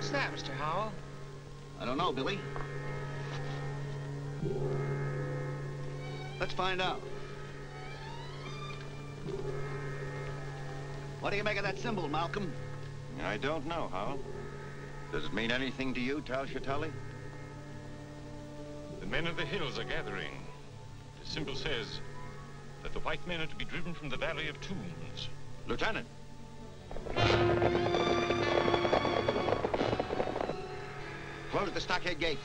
What's that, Mr. Howell? I don't know, Billy. Let's find out. What do you make of that symbol, Malcolm? I don't know, Howell. Does it mean anything to you, Tal Shatali? The men of the hills are gathering. The symbol says that the white men are to be driven from the Valley of Tombs. Lieutenant! Close the stockade gate.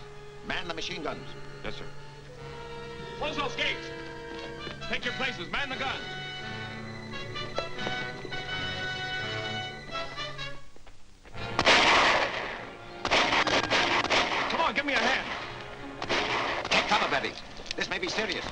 Man the machine guns. Yes, sir. Close those gates. Take your places. Man the guns. Come on, give me a hand. Take cover, Betty. This may be serious.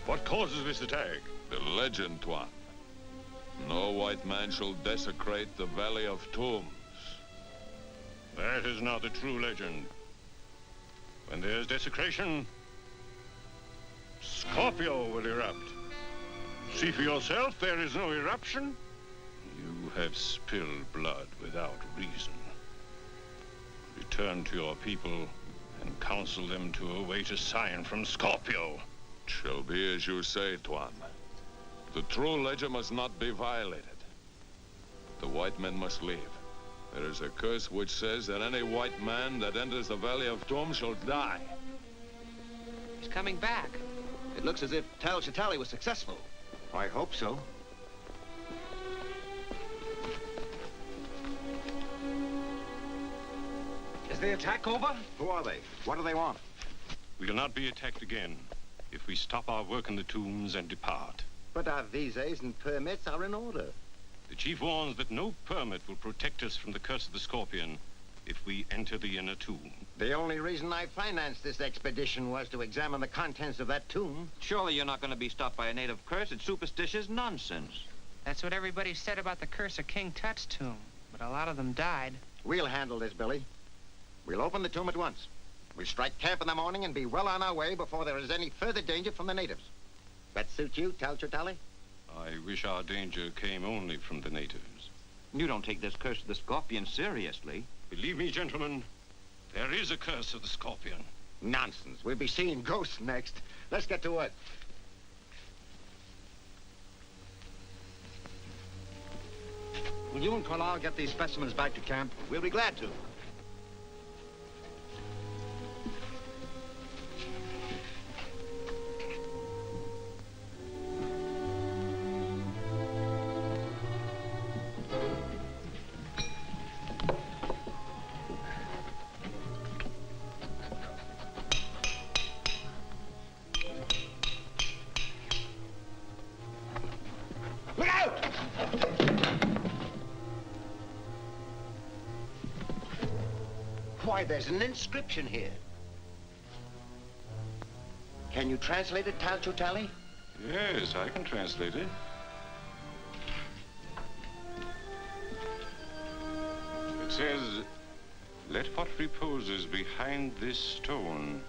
What causes this attack? The legend, Tuan. No white man shall desecrate the Valley of Tombs. That is not the true legend. When there's desecration, Scorpio will erupt. See for yourself, there is no eruption. You have spilled blood without reason. Return to your people and counsel them to await a sign from Scorpio. It shall be as you say, Tuan. The true legend must not be violated. The white men must leave. There is a curse which says that any white man that enters the Valley of Tombs shall die. He's coming back. It looks as if Tal Shatali was successful. I hope so. Is the attack over? Who are they? What do they want? We'll not be attacked again if we stop our work in the tombs and depart. But our visas and permits are in order. The chief warns that no permit will protect us from the curse of the Scorpion if we enter the inner tomb. The only reason I financed this expedition was to examine the contents of that tomb. Surely you're not going to be stopped by a native curse. It's superstitious nonsense. That's what everybody said about the curse of King Tut's tomb, but a lot of them died. We'll handle this, Billy. We'll open the tomb at once. We'll strike camp in the morning and be well on our way before there is any further danger from the natives. That suit you, Tal Shatali? I wish our danger came only from the natives. You don't take this curse of the Scorpion seriously. Believe me, gentlemen, there is a curse of the Scorpion. Nonsense. We'll be seeing ghosts next. Let's get to work. Will you and Carlisle get these specimens back to camp? We'll be glad to. Look out! Why, there's an inscription here. Can you translate it, Tal Shatali? Yes, I can translate it. It says, "Let what reposes behind this stone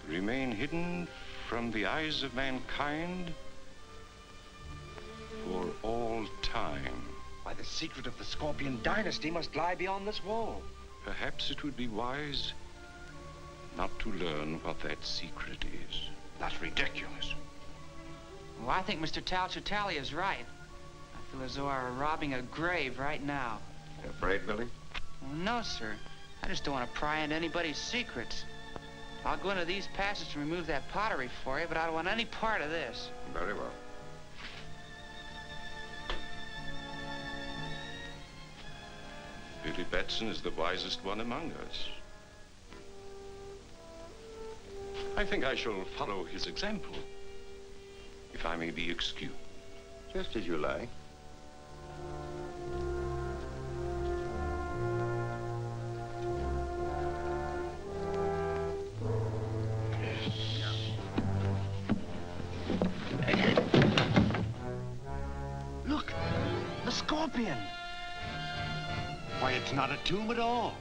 remain hidden from the eyes of mankind for all time." Why, the secret of the Scorpion dynasty must lie beyond this wall. Perhaps it would be wise not to learn what that secret is. That's ridiculous. Well, I think Mr. Tal Shatali is right. I feel as though I were robbing a grave right now. You afraid, Billy? Well, no, sir. I just don't want to pry into anybody's secrets. I'll go into these passages and remove that pottery for you, but I don't want any part of this. Very well. Billy Batson is the wisest one among us. I think I shall follow his example, if I may be excused. Just as you like. Look, the scorpion. Why, it's not a tomb at all.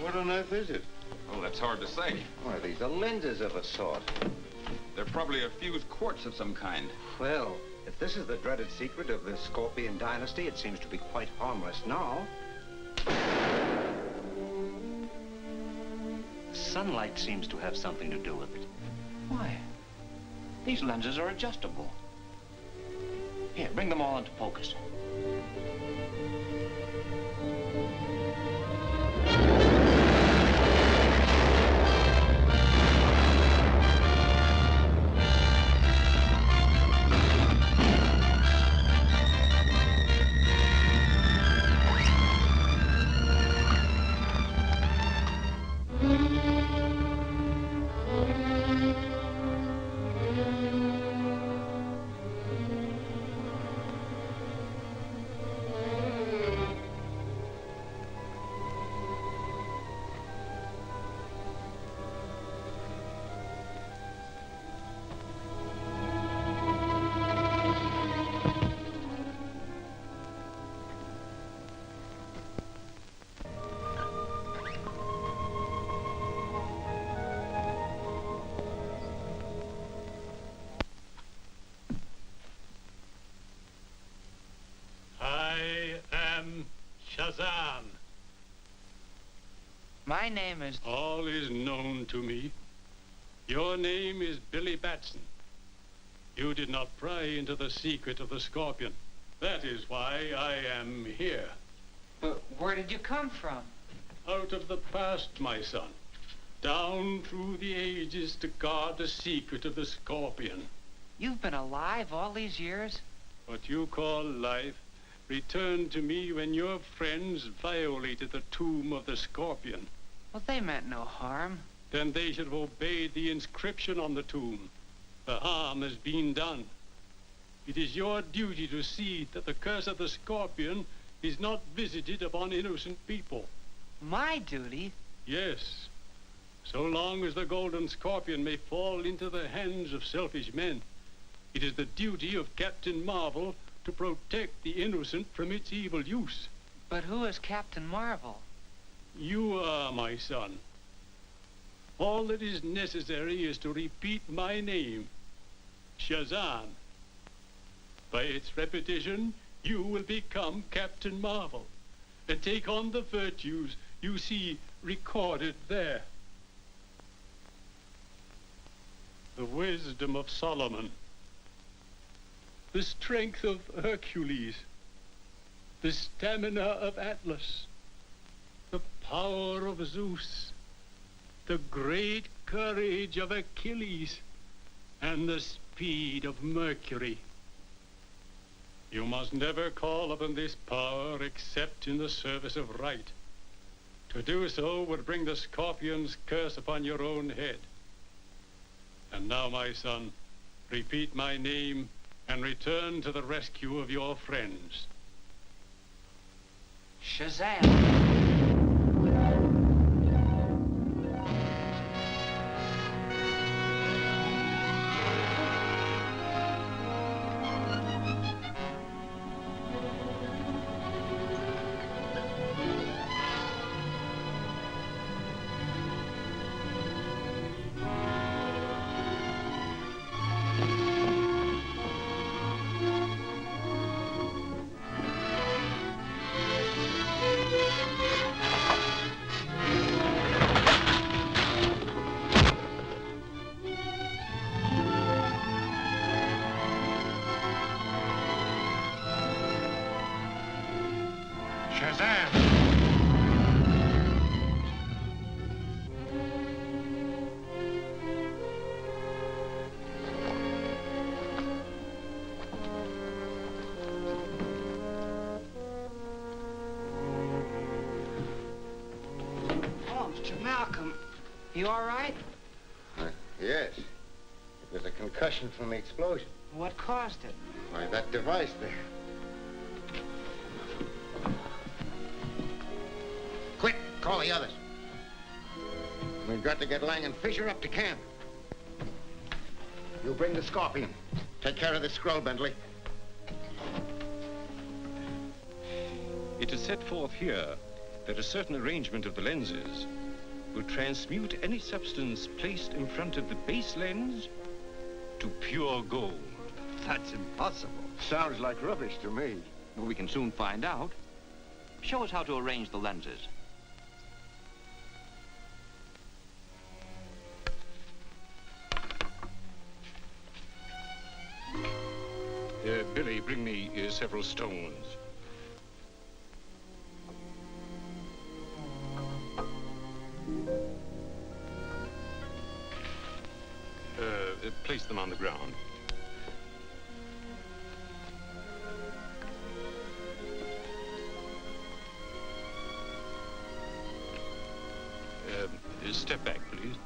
What on earth is it? Well, that's hard to say. Why, these are lenses of a sort. They're probably a fused quartz of some kind. Well, if this is the dreaded secret of the Scorpion dynasty, it seems to be quite harmless now. Sunlight seems to have something to do with it. Why? These lenses are adjustable. Here, bring them all into focus. Shazam. My name is... All is known to me. Your name is Billy Batson. You did not pry into the secret of the Scorpion. That is why I am here. But where did you come from? Out of the past, my son. Down through the ages to guard the secret of the Scorpion. You've been alive all these years? What you call life returned to me when your friends violated the tomb of the Scorpion. Well, they meant no harm. Then they should have obeyed the inscription on the tomb. The harm has been done. It is your duty to see that the curse of the Scorpion is not visited upon innocent people. My duty? Yes. So long as the Golden Scorpion may fall into the hands of selfish men, it is the duty of Captain Marvel to protect the innocent from its evil use. But who is Captain Marvel? You are, my son. All that is necessary is to repeat my name, Shazam. By its repetition, you will become Captain Marvel and take on the virtues you see recorded there. The wisdom of Solomon, the strength of Hercules, the stamina of Atlas, the power of Zeus, the great courage of Achilles, and the speed of Mercury. You must never call upon this power except in the service of right. To do so would bring the Scorpion's curse upon your own head. And now, my son, repeat my name and return to the rescue of your friends. Shazam! Shazam! Oh, Mr. Malcolm, you all right? Yes. It was a concussion from the explosion. What caused it? Why, that device there. Quick, call the others. We've got to get Lang and Fisher up to camp. You bring the Scorpion. Take care of the scroll, Bentley. It is set forth here that a certain arrangement of the lenses will transmute any substance placed in front of the base lens to pure gold. That's impossible. Sounds like rubbish to me. Well, we can soon find out. Show us how to arrange the lenses. Billy, bring me several stones. Place them on the ground. Step back, please.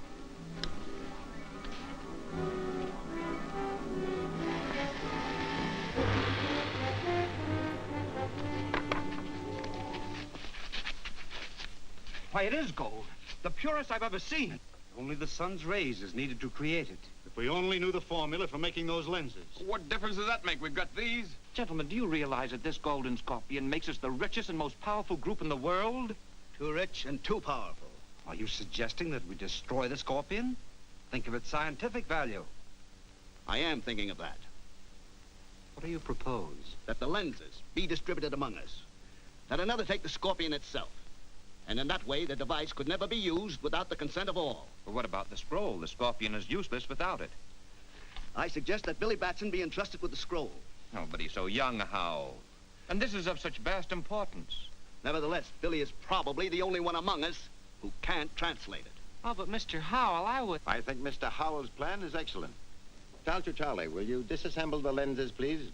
Why, it is gold. The purest I've ever seen. Only the sun's rays is needed to create it. If we only knew the formula for making those lenses. What difference does that make? We've got these. Gentlemen, do you realize that this golden scorpion makes us the richest and most powerful group in the world? Too rich and too powerful. Are you suggesting that we destroy the Scorpion? Think of its scientific value. I am thinking of that. What do you propose? That the lenses be distributed among us. That another take the Scorpion itself. And in that way, the device could never be used without the consent of all. But what about the scroll? The Scorpion is useless without it. I suggest that Billy Batson be entrusted with the scroll. Oh, but he's so young, how? And this is of such vast importance. Nevertheless, Billy is probably the only one among us who can't translate it. Oh, but Mr. Howell, I think Mr. Howell's plan is excellent. Charlie, will you disassemble the lenses, please?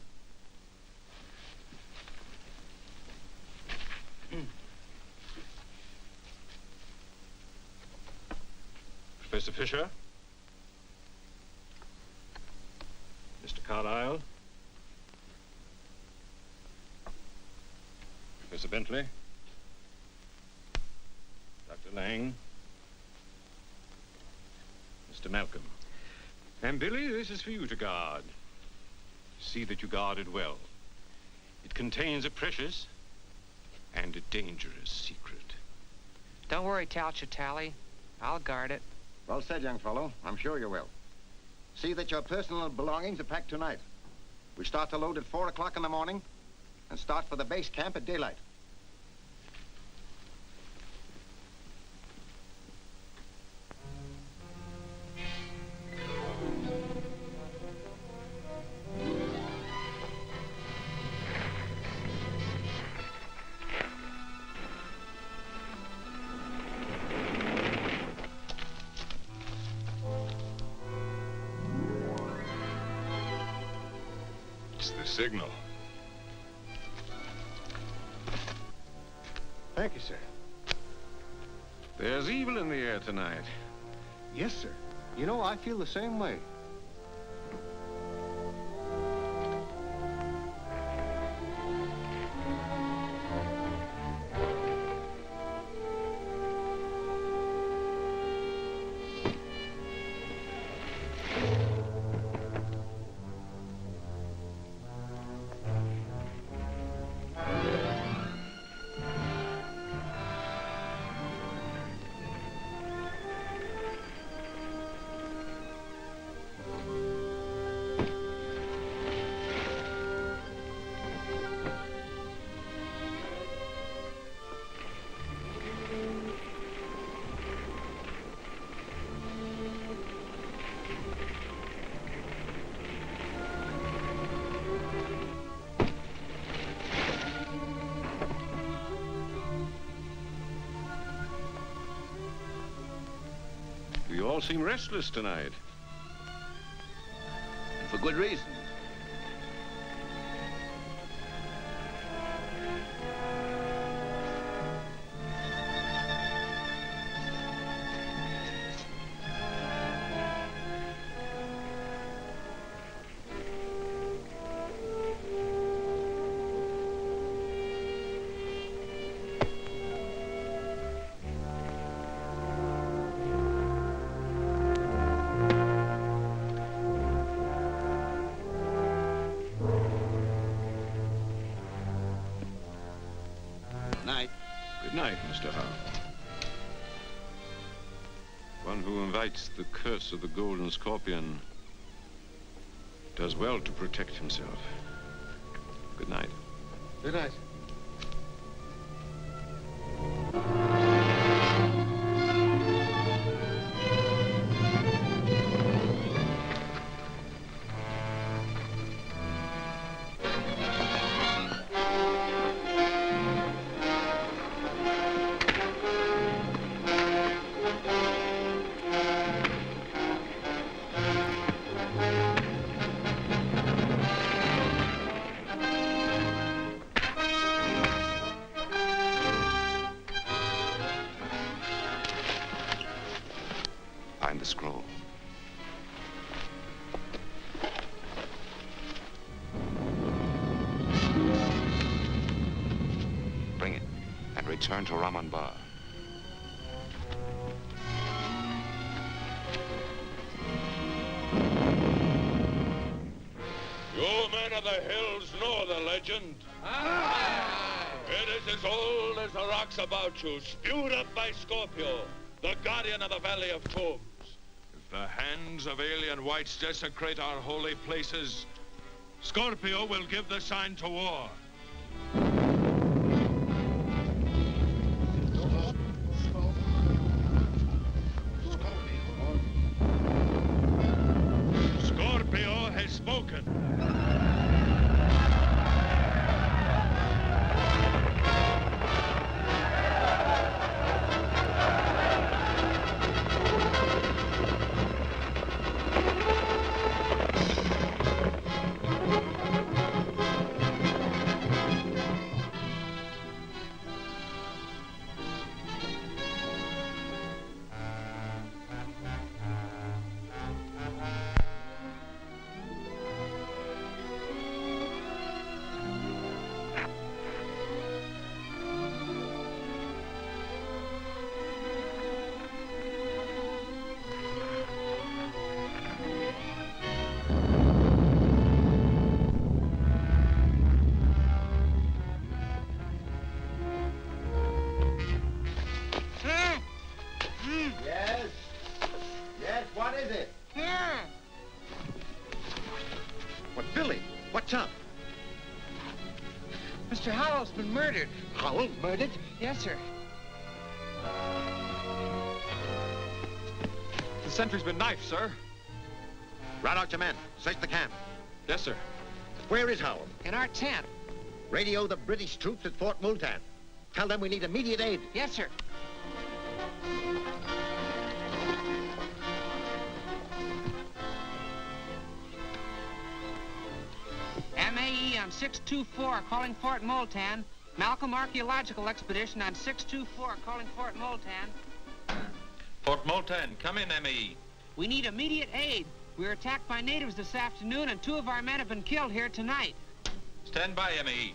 Professor Fisher? Mr. Carlyle? Professor Bentley? Dr. Lang? Mr. Malcolm? And Billy, this is for you to guard. See that you guard it well. It contains a precious and a dangerous secret. don't worry, Tally. I'll guard it. Well said, young fellow. I'm sure you will. See that your personal belongings are packed tonight. We start to load at 4 o'clock in the morning and start for the base camp at daylight. Signal. Thank you, sir. There's evil in the air tonight. Yes, sir. You know, I feel the same way. all seem restless tonight. For good reason. Good night, Mr. Howe. One who invites the curse of the Golden Scorpion does well to protect himself. Good night. Good night. Find the scroll. Bring it and return to Raman Bar. You men of the hills know the legend. It is as old as the rocks about you, spewed up by Scorpio, the guardian of the Valley of Tombs. If the hands of alien whites desecrate our holy places, Scorpio will give the sign to war. Scorpio has spoken. What is it? Here. What, Billy? What's up? Mr. Howell's been murdered. Howell murdered? Yes, sir. The sentry's been knifed, sir. Rout out your men. Search the camp. Yes, sir. Where is Howell? In our tent. Radio the British troops at Fort Multan. Tell them we need immediate aid. Yes, sir. MAE on 624 calling Fort Multan. Malcolm Archaeological Expedition on 624 calling Fort Multan. Fort Multan, come in, ME. We need immediate aid. We were attacked by natives this afternoon and 2 of our men have been killed here tonight. Stand by, ME.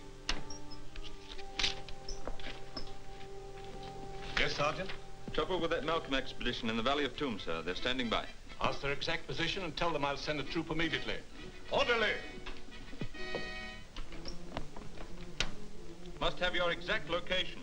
Yes, Sergeant? Trouble with that Malcolm expedition in the Valley of Tombs, sir. They're standing by. Ask their exact position and tell them I'll send a troop immediately. Orderly! Must have your exact location.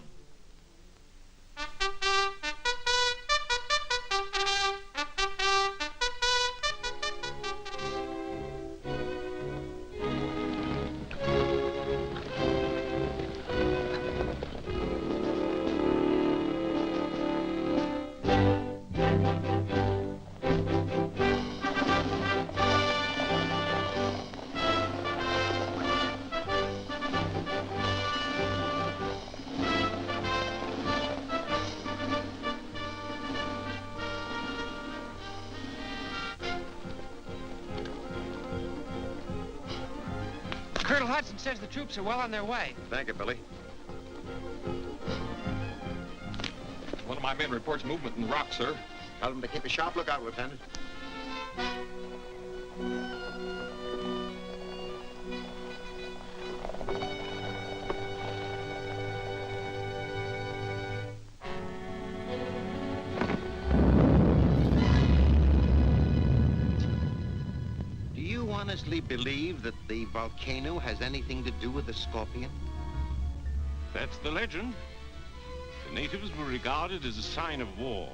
Colonel Hudson says the troops are well on their way. Thank you, Billy. One of my men reports movement in the rock, sir. Tell them to keep a sharp lookout, Lieutenant. Do you honestly believe that the volcano has anything to do with the scorpion? That's the legend. The natives were regarded as a sign of war.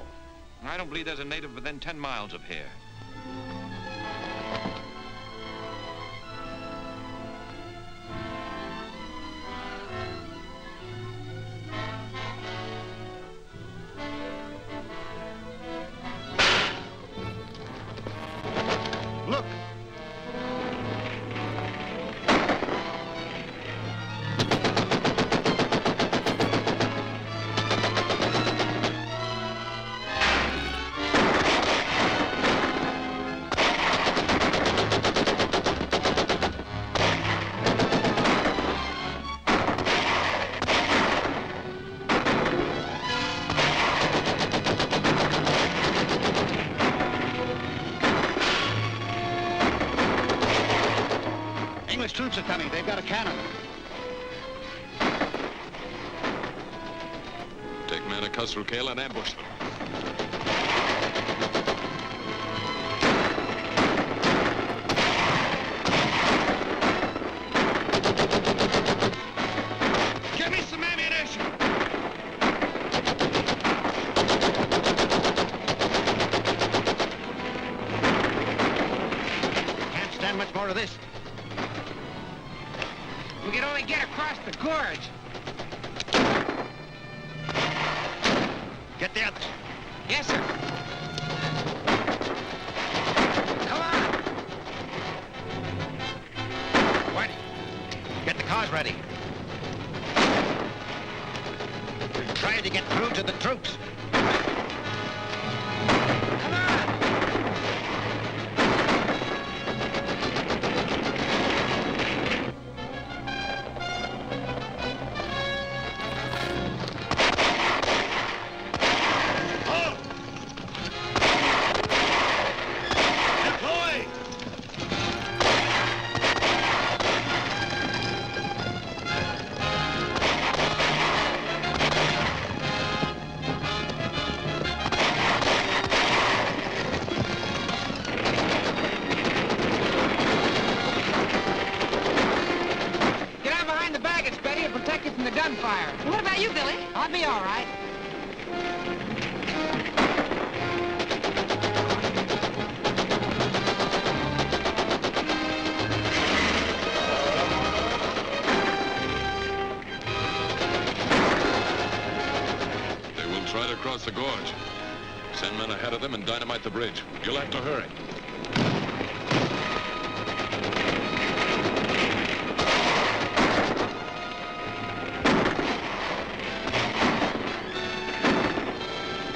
I don't believe there's a native within 10 miles of here. Look! English troops are coming. They've got a cannon. Take men across through Kale and ambush them. Give me some ammunition! Can't stand much more of this. We can only get across the gorge. Get the others. Yes, sir. Come on. Whitey, get the cars ready. We're trying to get through to the troops. Come on. Get out behind the baggage, Betty, and protect you from the gunfire. What about you, Billy? I'll be all right. They will try to cross the gorge. Send men ahead of them and dynamite the bridge. You'll have to hurry.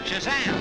Shazam!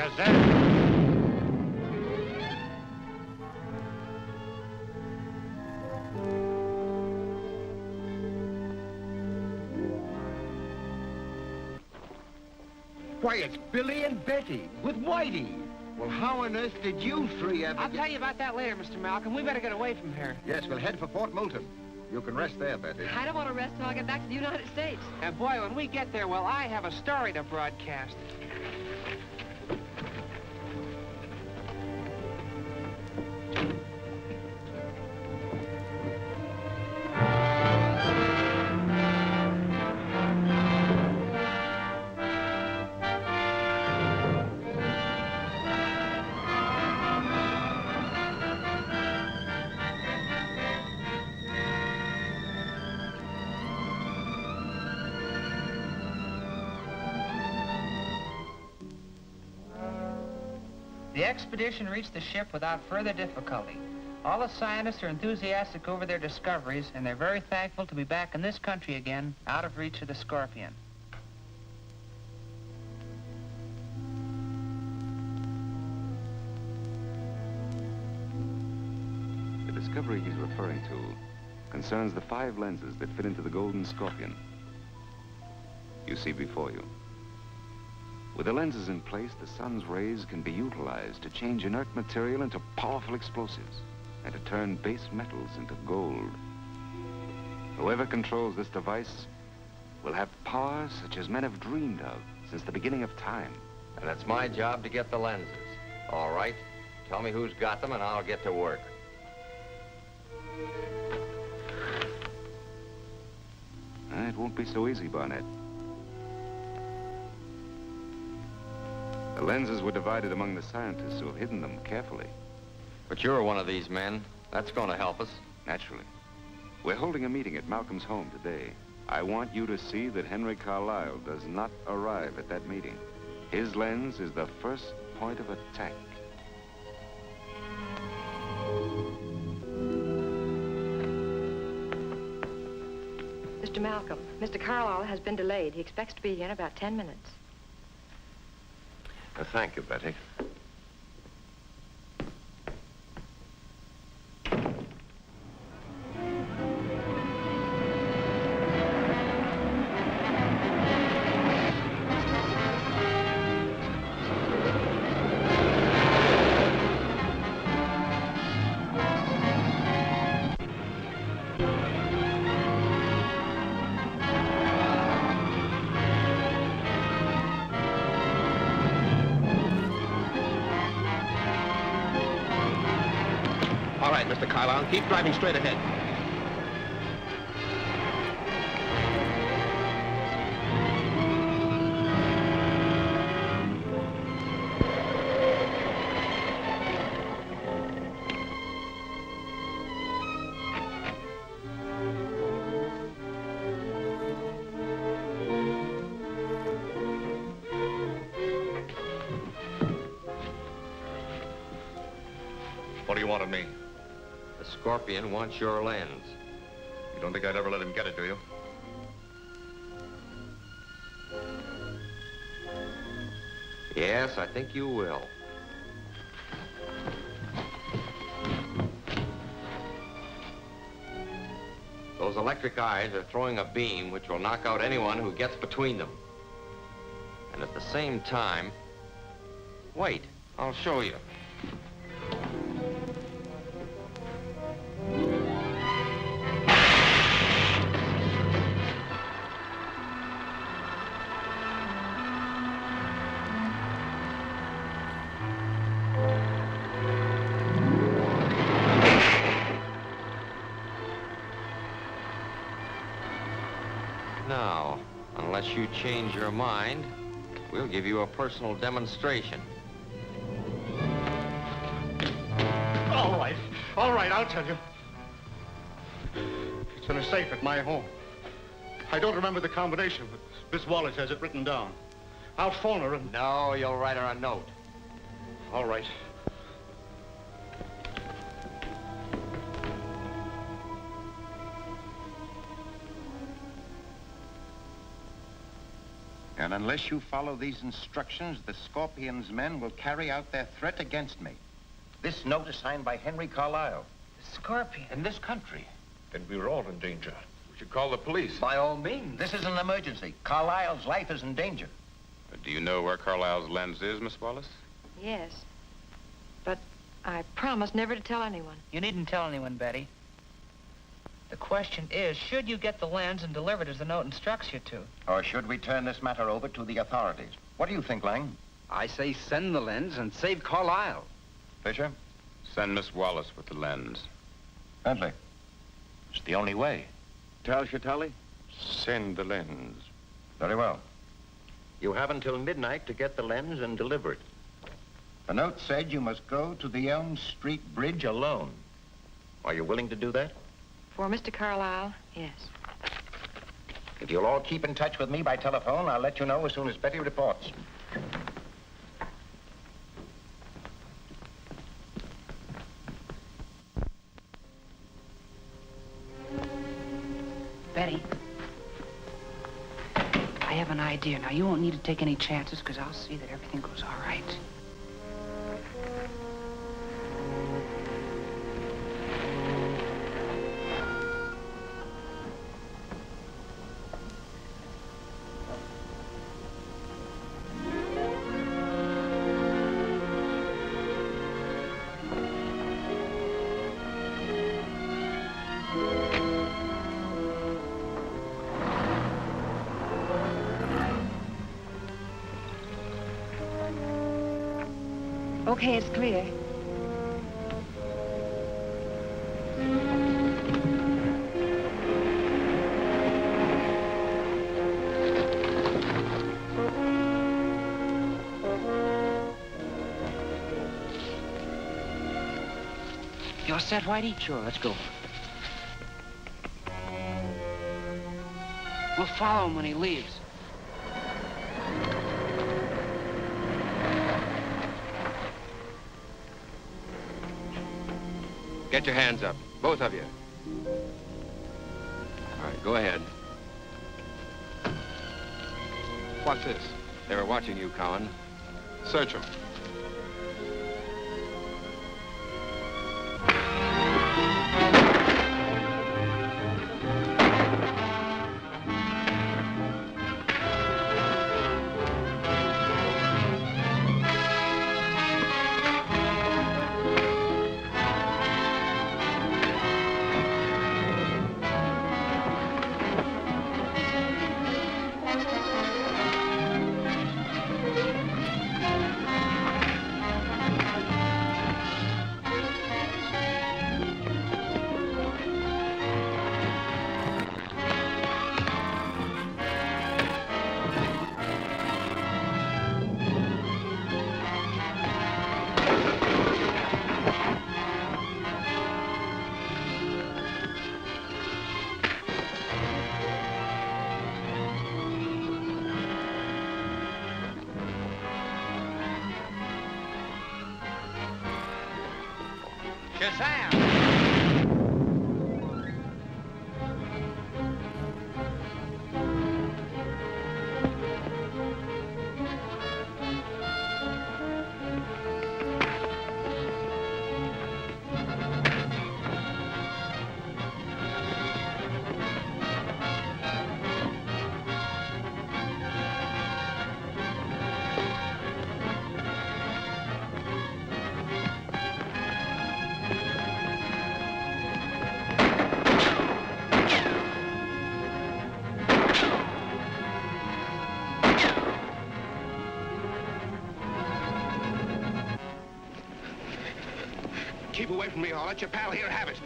Shazam! Why, it's Billy and Betty with Whitey. Well, how on earth did you three ever I'll tell you about that later, Mr. Malcolm. We better get away from here. Yes, we'll head for Fort Moulton. You can rest there, Betty. I don't want to rest till I get back to the United States. And boy, when we get there, well, I have a story to broadcast. The expedition reached the ship without further difficulty. All the scientists are enthusiastic over their discoveries, and they're very thankful to be back in this country again, out of reach of the scorpion. The discovery he's referring to concerns the 5 lenses that fit into the golden scorpion you see before you. With the lenses in place, the sun's rays can be utilized to change inert material into powerful explosives and to turn base metals into gold. Whoever controls this device will have power such as men have dreamed of since the beginning of time. And it's my job to get the lenses. All right. Tell me who's got them and I'll get to work. It won't be so easy, Barnett. The lenses were divided among the scientists who have hidden them carefully. But you're one of these men. That's going to help us. Naturally. We're holding a meeting at Malcolm's home today. I want you to see that Henry Carlisle does not arrive at that meeting. His lens is the first point of attack. Mr. Malcolm, Mr. Carlisle has been delayed. He expects to be here in about 10 minutes. Thank you, Betty. All right, Mr. Carlisle, keep driving straight ahead. What do you want of me? The scorpion wants your lens. You don't think I'd ever let him get it, do you? Yes, I think you will. Those electric eyes are throwing a beam which will knock out anyone who gets between them. And at the same time... Wait, I'll show you. Now, unless you change your mind, we'll give you a personal demonstration. All right, I'll tell you. It's in a safe at my home. I don't remember the combination, but Miss Wallace has it written down. I'll phone her and... No, you'll write her a note. All right. And unless you follow these instructions, the Scorpion's men will carry out their threat against me. This note is signed by Henry Carlyle. The Scorpion? In this country. Then we're all in danger. We should call the police. By all means. This is an emergency. Carlyle's life is in danger. Do you know where Carlyle's lens is, Miss Wallace? Yes. But I promised never to tell anyone. You needn't tell anyone, Betty. The question is, should you get the lens and deliver it as the note instructs you to? Or should we turn this matter over to the authorities? What do you think, Lang? I say send the lens and save Carlyle. Fisher? Send Miss Wallace with the lens. Bentley. It's the only way. Tal Shatali? Send the lens. Very well. You have until midnight to get the lens and deliver it. The note said you must go to the Elm Street Bridge alone. Are you willing to do that? For Mr. Carlyle, yes. If you'll all keep in touch with me by telephone, I'll let you know as soon as Betty reports. Betty, I have an idea. Now, you won't need to take any chances because I'll see that everything goes all right. Okay, it's clear. You all set, Whitey? Sure, let's go. We'll follow him when he leaves. Get your hands up, both of you. All right, go ahead. What's this? They were watching you, Cowan. Search him. Shazam! Keep away from me. I'll let your pal here have it.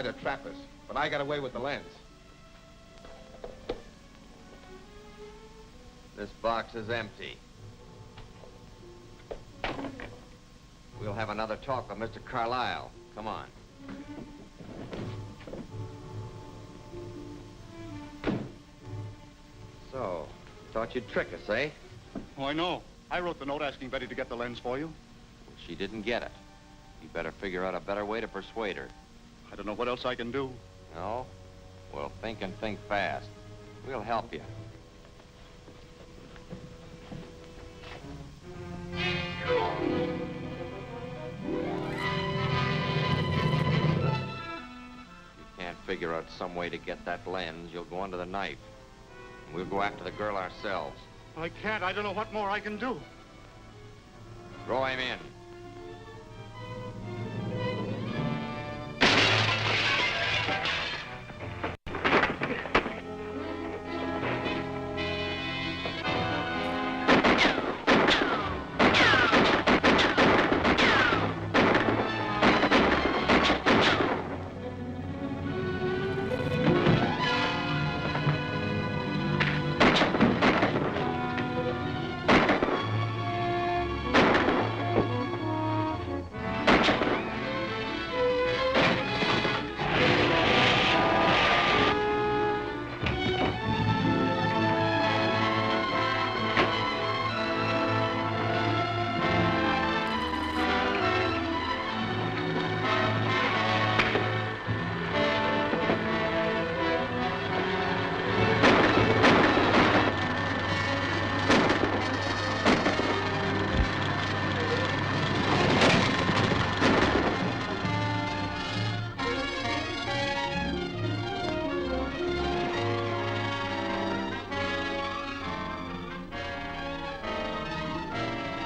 tried to trap us, but I got away with the lens. This box is empty. We'll have another talk with Mr. Carlyle. Come on. So, thought you'd trick us, eh? Oh, I know. I wrote the note asking Betty to get the lens for you. She didn't get it. You better figure out a better way to persuade her. I don't know what else I can do. No? Well, think and think fast. We'll help you. Figure out some way to get that lens, you'll go under the knife. And we'll go after the girl ourselves. I can't. I don't know what more I can do. Throw him in.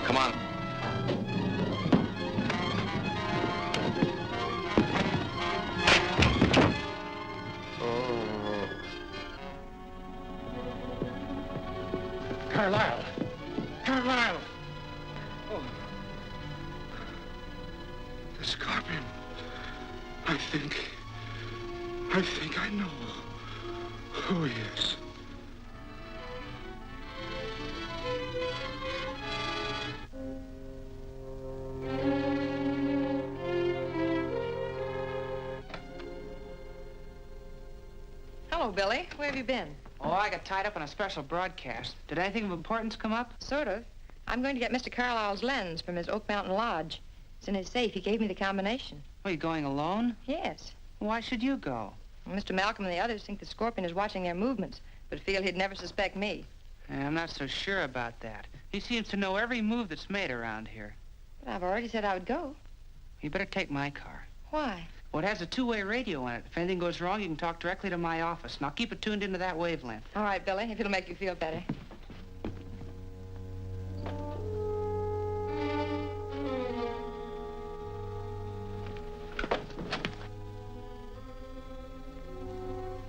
Come on. Oh. Carlyle! Carlyle! Oh. The scorpion. I think I know who he is. Hello, Billy. Where have you been? Oh, I got tied up on a special broadcast. Did anything of importance come up? Sort of. I'm going to get Mr. Carlyle's lens from his Oak Mountain Lodge. It's in his safe. He gave me the combination. Are you going alone? Yes. Why should you go? Well, Mr. Malcolm and the others think the scorpion is watching their movements, but feel he'd never suspect me. I'm not so sure about that. He seems to know every move that's made around here. But I've already said I would go. You better take my car. Why? Well, it has a two-way radio on it. If anything goes wrong, you can talk directly to my office. Now, keep it tuned into that wavelength. All right, Billy, if it'll make you feel better.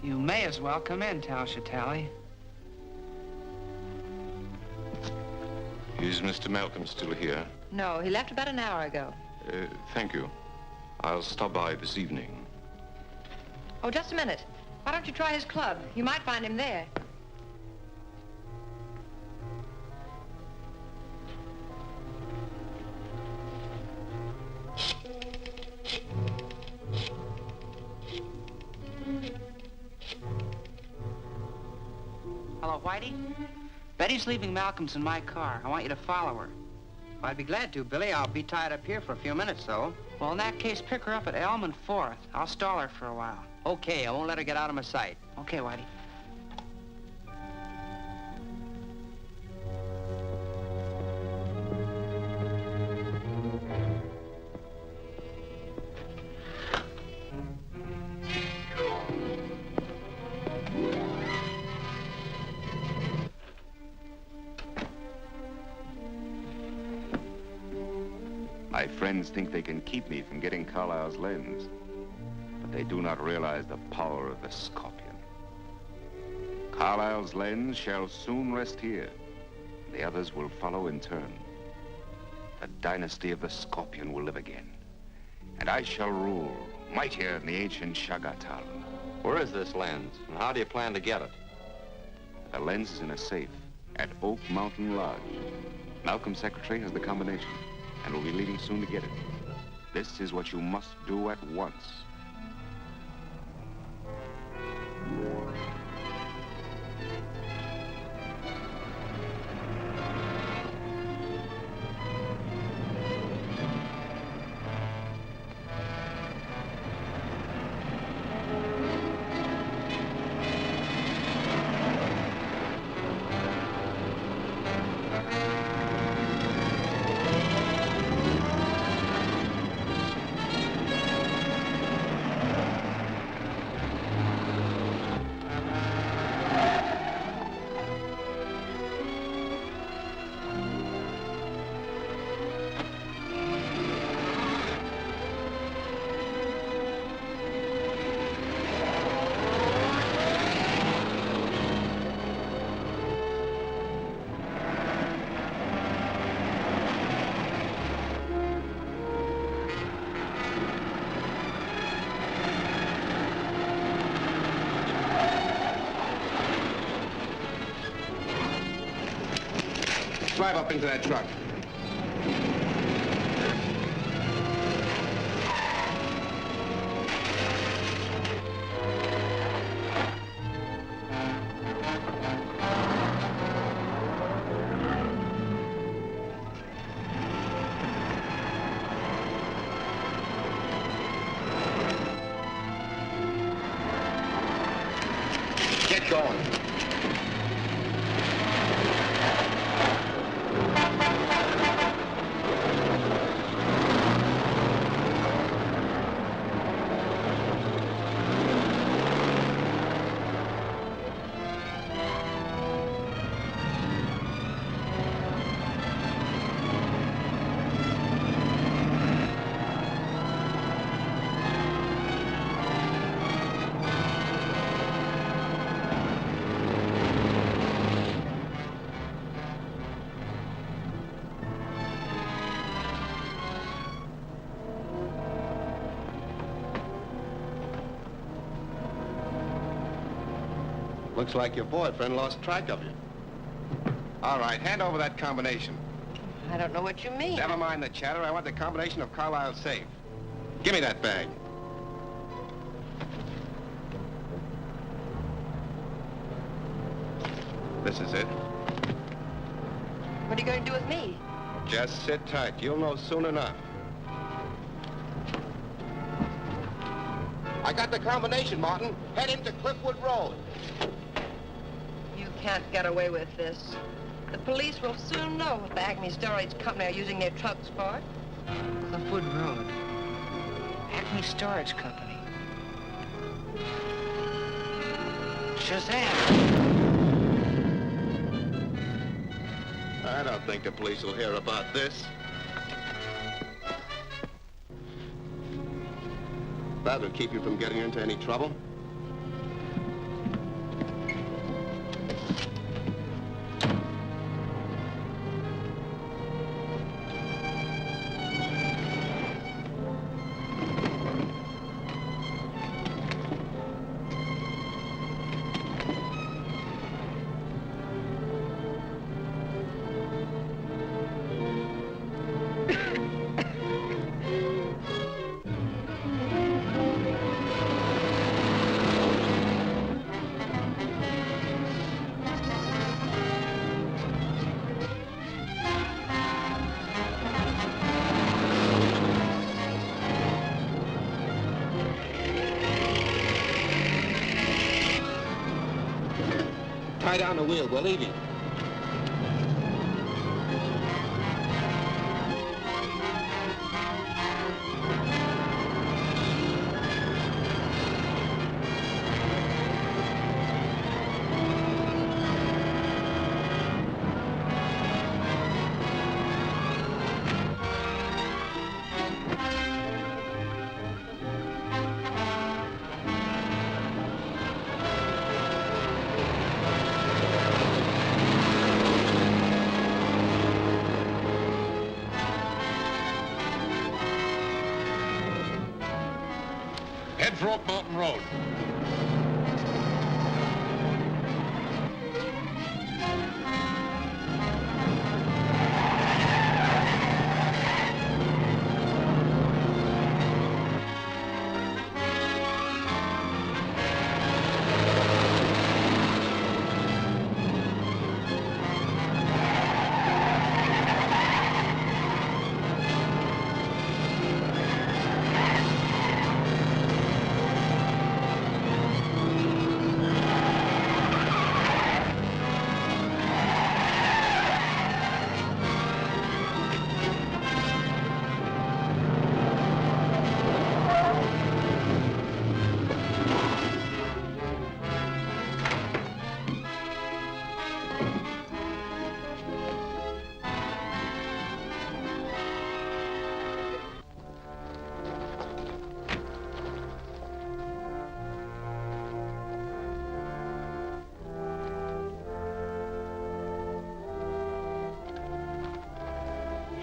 You may as well come in, Tal Shatali. Is Mr. Malcolm still here? No, he left about an hour ago. Thank you. I'll stop by this evening. Oh, just a minute. Why don't you try his club? You might find him there. Hello, Whitey? Betty's leaving Malcolm's in my car. I want you to follow her. I'd be glad to, Billy. I'll be tied up here for a few minutes, though. Well, in that case, pick her up at Elm and 4th. I'll stall her for a while. Okay, I won't let her get out of my sight. Okay, Whitey. My friends think they can keep me from getting Carlyle's lens, but they do not realize the power of the scorpion. Carlyle's lens shall soon rest here. The others will follow in turn. The dynasty of the scorpion will live again, and I shall rule mightier than the ancient Shagatal. Where is this lens, and how do you plan to get it? The lens is in a safe at Oak Mountain Lodge. Malcolm's secretary has the combination, and will be leaving soon to get it. This is what you must do at once. Drive up into that truck. Get going. Looks like your boyfriend lost track of you. All right, hand over that combination. I don't know what you mean. Never mind the chatter. I want the combination of Carlisle's safe. Give me that bag. This is it. What are you going to do with me? Just sit tight. You'll know soon enough. I got the combination, Martin. Head into Cliffwood Road. You can't get away with this. The police will soon know what the Acme Storage Company are using their trucks for. Cliffwood Road. Acme Storage Company. Shazam! I don't think the police will hear about this. That'll keep you from getting into any trouble. Tie down the wheel. We're leaving. for Oak Mountain Road.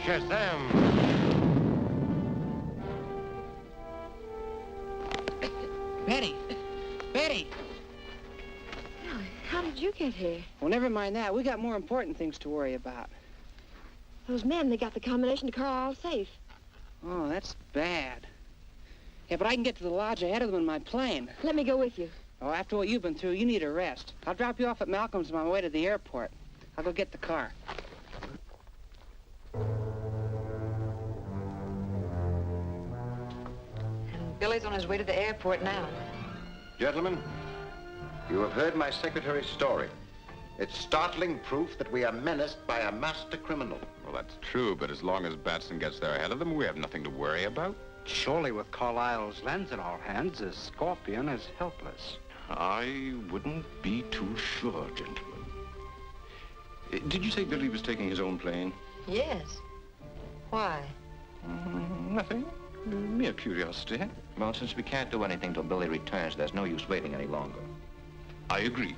Shazam! Betty! Betty! How did you get here? Well, never mind that. We got more important things to worry about. Those men, they got the combination to Carlisle safe. Oh, that's bad. Yeah, but I can get to the lodge ahead of them in my plane. Let me go with you. Oh, after what you've been through, you need a rest. I'll drop you off at Malcolm's on my way to the airport. I'll go get the car. And Billy's on his way to the airport now. Gentlemen, you have heard my secretary's story. It's startling proof that we are menaced by a master criminal. Well, that's true, but as long as Batson gets there ahead of them, we have nothing to worry about. Surely with Carlisle's lens in our hands, the Scorpion is helpless. I wouldn't be too sure, gentlemen. Did you say Billy was taking his own plane? Yes. Why? Nothing. Mere curiosity. Well, since we can't do anything till Billy returns, there's no use waiting any longer. I agree.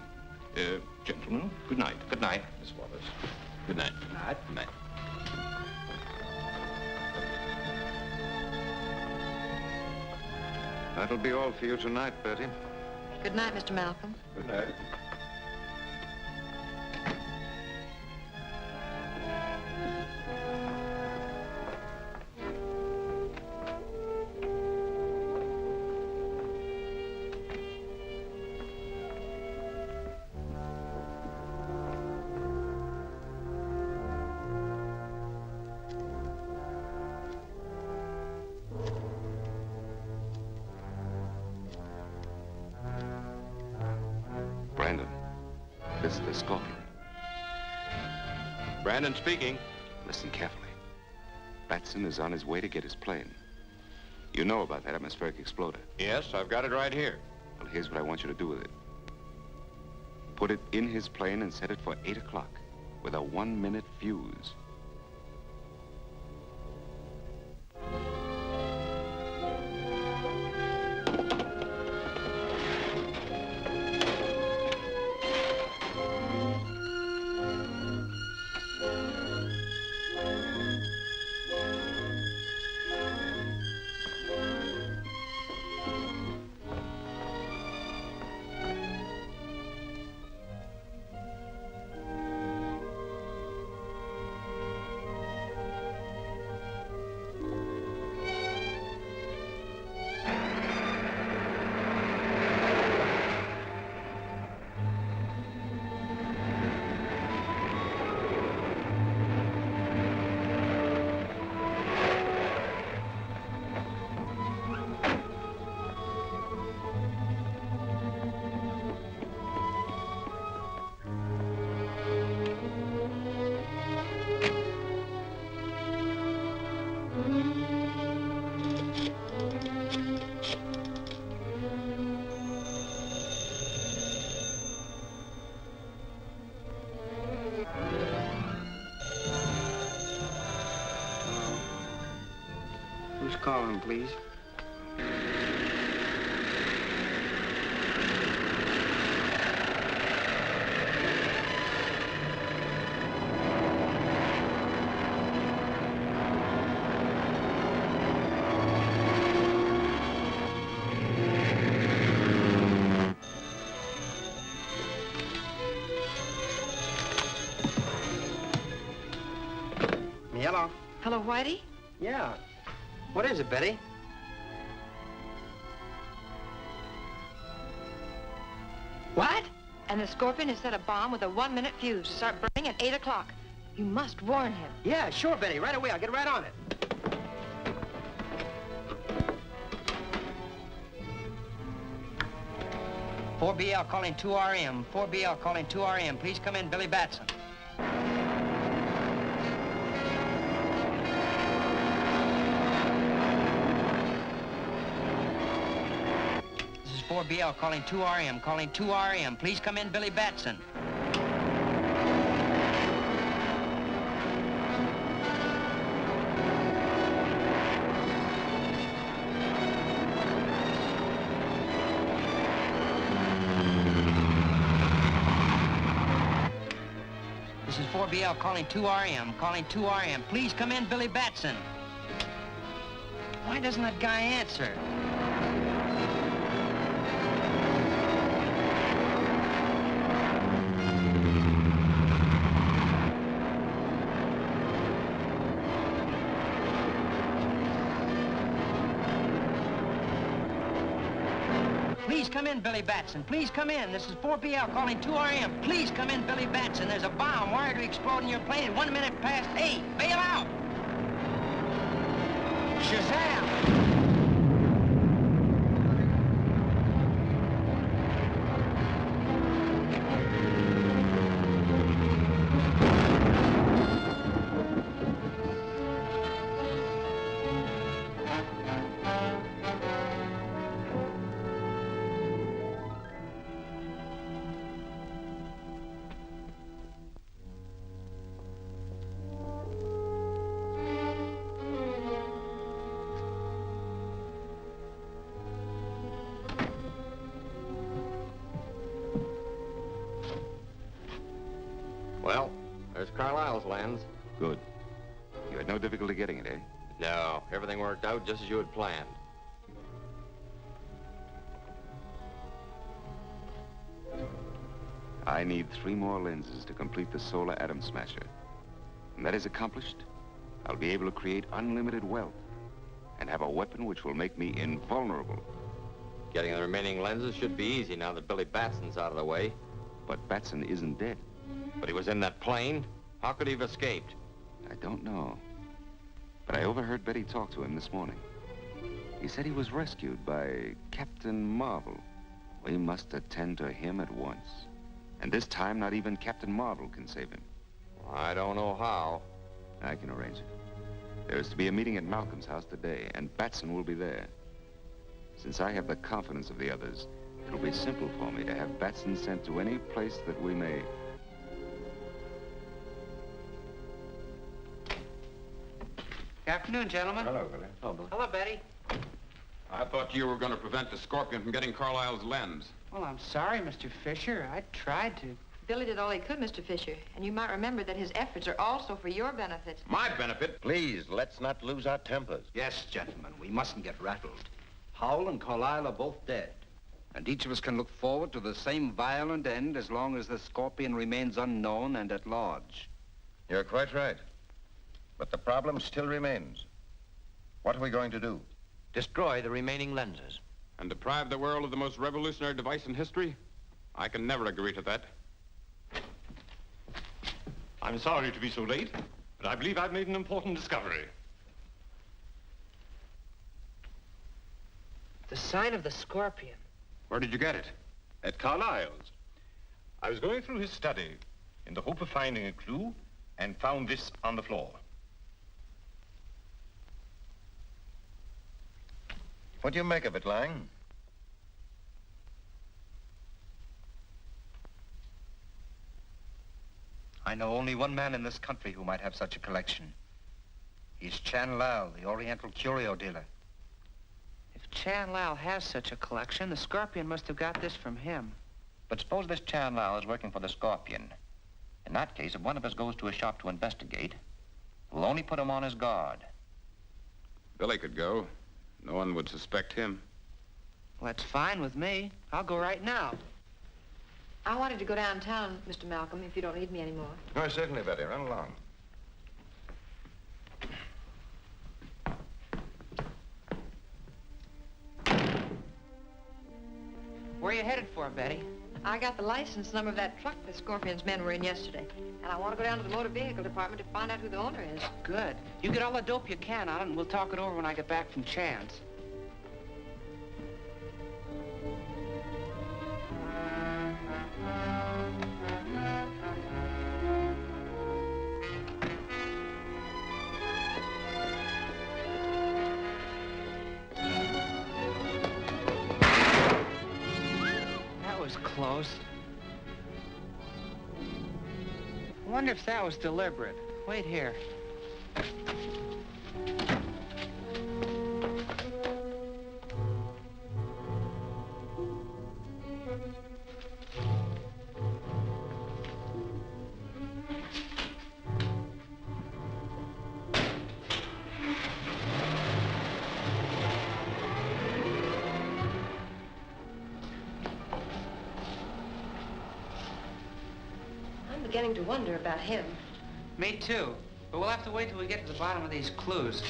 Gentlemen, good night. Good night. Miss Wallace. Good night. Good night. Good night. That'll be all for you tonight, Bertie. Good night, Mr. Malcolm. Good night. Brandon, this is the Scorpion. Brandon speaking. Listen carefully. Batson is on his way to get his plane. You know about that atmospheric exploder. Yes, I've got it right here. Well, here's what I want you to do with it. Put it in his plane and set it for 8 o'clock with a 1-minute fuse. Who's calling, please? Hello, Whitey? Yeah. What is it, Betty? What? And the Scorpion has set a bomb with a 1-minute fuse to start burning at 8 o'clock. You must warn him. Yeah, sure, Betty. Right away. I'll get right on it. "4BL calling 2RM. 4BL calling 2RM. Please come in, Billy Batson." This is 4BL calling 2RM. Calling 2RM. Please come in, Billy Batson. This is 4BL calling 2RM. Calling 2RM. Please come in, Billy Batson. Why doesn't that guy answer? Please come in, Billy Batson. Please come in. This is 4BL calling 2RM. Please come in, Billy Batson. There's a bomb wired to explode in your plane at 1 minute past 8. Bail out! Shazam! Well, there's Carlisle's lens. Good. You had no difficulty getting it, eh? No, everything worked out just as you had planned. I need 3 more lenses to complete the solar atom smasher. When that is accomplished, I'll be able to create unlimited wealth and have a weapon which will make me invulnerable. Getting the remaining lenses should be easy now that Billy Batson's out of the way. But Batson isn't dead. But he was in that plane. How could he have escaped? I don't know. But I overheard Betty talk to him this morning. He said he was rescued by Captain Marvel. We must attend to him at once. And this time, not even Captain Marvel can save him. I don't know how. I can arrange it. There is to be a meeting at Malcolm's house today, and Batson will be there. Since I have the confidence of the others, it'll be simple for me to have Batson sent to any place that we may. Good afternoon, gentlemen. Hello, Billy. Hello, Betty. I thought you were going to prevent the Scorpion from getting Carlisle's lens. Well, I'm sorry, Mr. Fisher. I tried to. Billy did all he could, Mr. Fisher. And you might remember that his efforts are also for your benefit. My benefit? Please, let's not lose our tempers. Yes, gentlemen, we mustn't get rattled. Howell and Carlisle are both dead. And each of us can look forward to the same violent end as long as the Scorpion remains unknown and at large. You're quite right. But the problem still remains. What are we going to do? Destroy the remaining lenses. And deprive the world of the most revolutionary device in history? I can never agree to that. I'm sorry to be so late, but I believe I've made an important discovery. The sign of the Scorpion. Where did you get it? At Carlisle's. I was going through his study in the hope of finding a clue and found this on the floor. What do you make of it, Lang? I know only one man in this country who might have such a collection. He's Chan Lao, the Oriental curio dealer. If Chan Lao has such a collection, the Scorpion must have got this from him. But suppose this Chan Lao is working for the Scorpion. In that case, if one of us goes to a shop to investigate, we'll only put him on his guard. Billy could go. No one would suspect him. Well, that's fine with me. I'll go right now. I wanted to go downtown, Mr. Malcolm, if you don't need me anymore. Oh, certainly, Betty. Run along. Where are you headed for, Betty? I got the license number of that truck the Scorpion's men were in yesterday. And I want to go down to the motor vehicle department to find out who the owner is. Good. You get all the dope you can on it, and we'll talk it over when I get back from Chan's. Close. I wonder if that was deliberate. Wait here. Beginning to wonder about him. Me too. But we'll have to wait till we get to the bottom of these clues.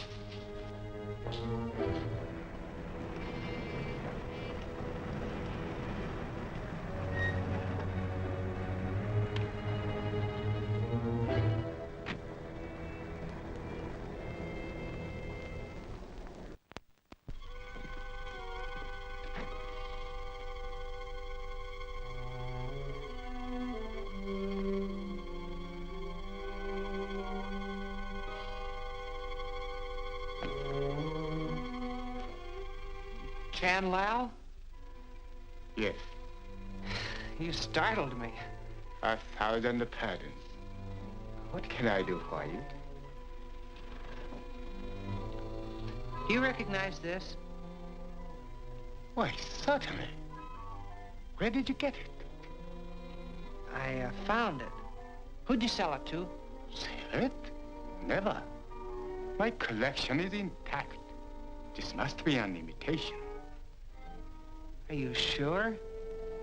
Chan Lao? Yes. You startled me. 1,000 pardons. What can I do for you? Do you recognize this? Why, certainly. Where did you get it? I found it. Who'd you sell it to? Sell it? Never. My collection is intact. This must be an imitation. Are you sure?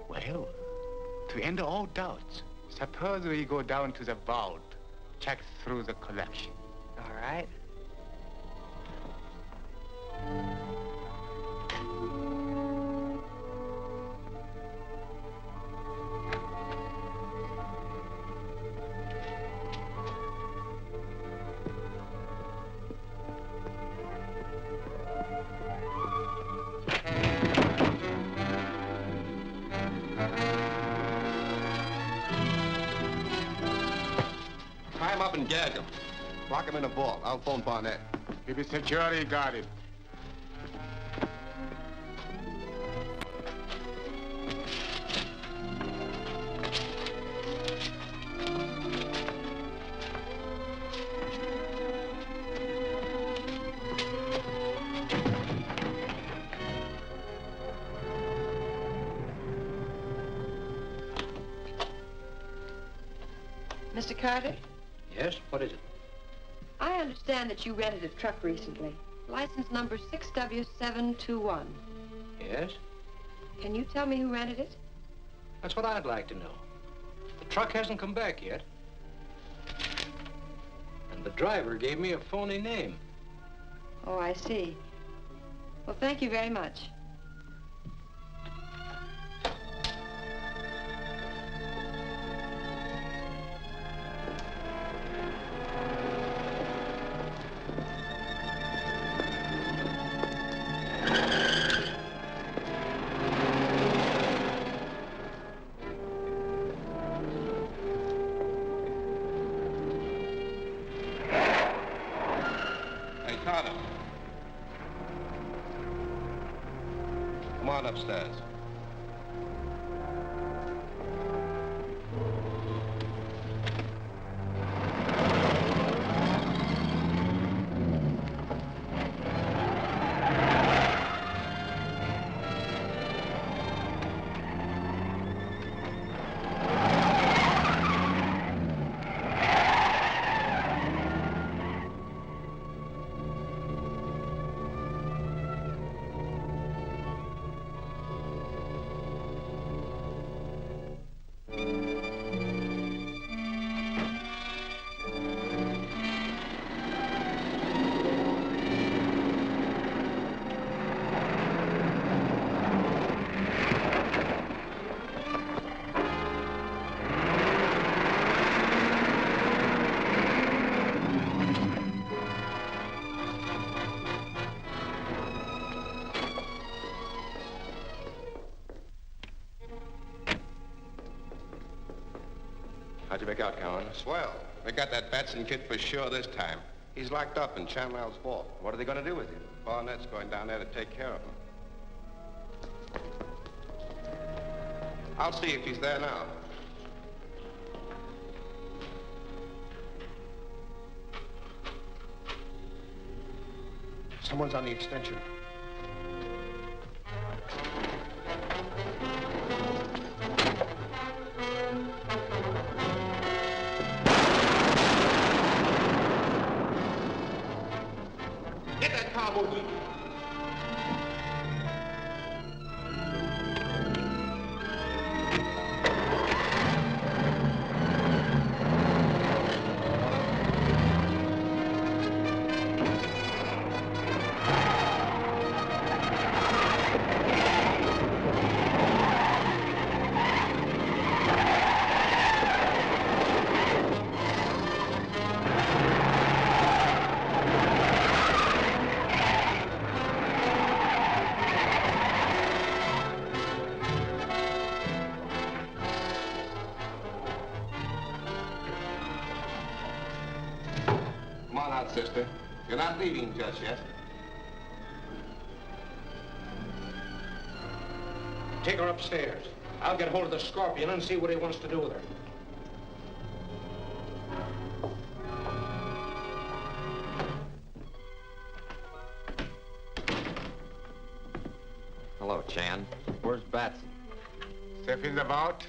Well, to end all doubts, suppose we go down to the vault, check through the collection. All right. Tie him up and gag him. Lock him in a vault. I'll phone Barnett. Keep it securely guarded. Mr. Carter, Yes? What is it? I understand that you rented a truck recently. License number 6W721. Yes? Can you tell me who rented it? That's what I'd like to know. The truck hasn't come back yet. And the driver gave me a phony name. Oh, I see. Well, thank you very much. Hey, Carter. Come on upstairs. break out, Cowan. Swell. They got that Batson kid for sure this time. He's locked up in Chamlow's vault. What are they going to do with him? Barnett's going down there to take care of him. I'll see if he's there now. Someone's on the extension. Get that car moving. Sister. You're not leaving just yet. Take her upstairs. I'll get hold of the Scorpion and see what he wants to do with her. Hello, Chan. Where's Batson? If he's about,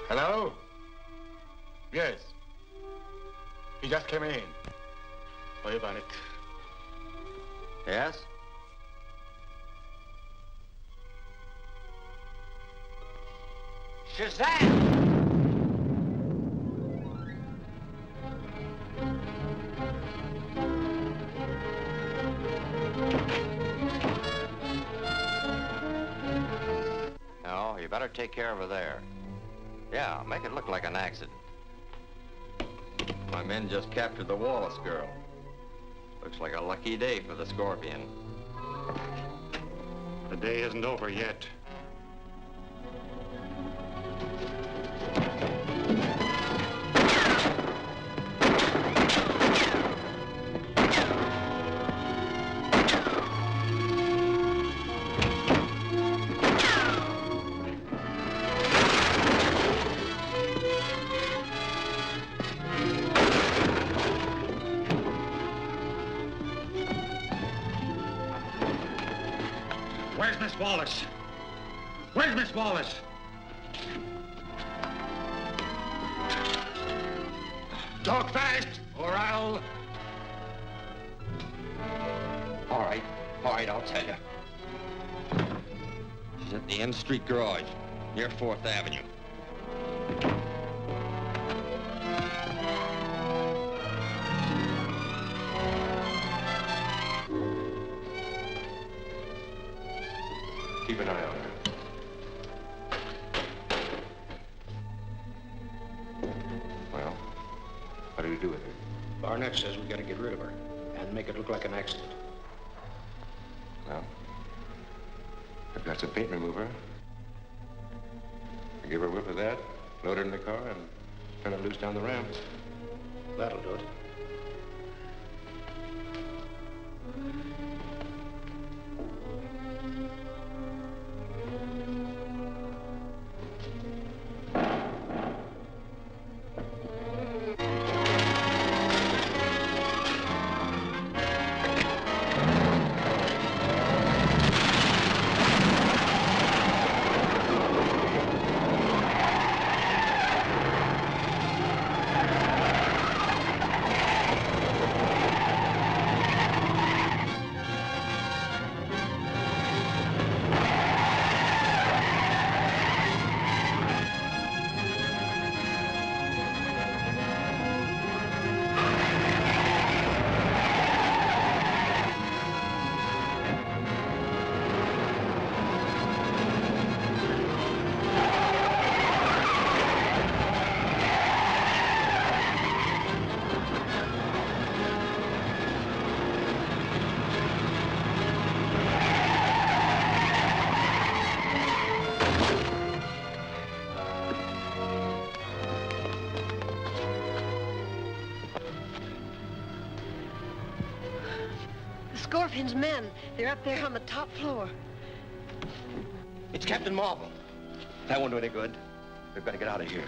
hello? Yes. He just came in. What about it? Yes? Shazam! No, you better take care of her there. Yeah, make it look like an accident. My men just captured the Wallace girl. Looks like a lucky day for the Scorpion. The day isn't over yet. Where's Miss Wallace? Where's Miss Wallace? Talk fast, or I'll... All right, I'll tell you. She's at the M Street garage, near 4th Avenue. Keep an eye on her. Well, what do we do with her? Barnett says we gotta get rid of her and make it look like an accident. Well, I've got some paint remover. I give her a whip of that, load her in the car, and turn her loose down the ramp. That'll do it. Scorpion's men. They're up there on the top floor. It's Captain Marvel. That won't do any good. We've got to get out of here.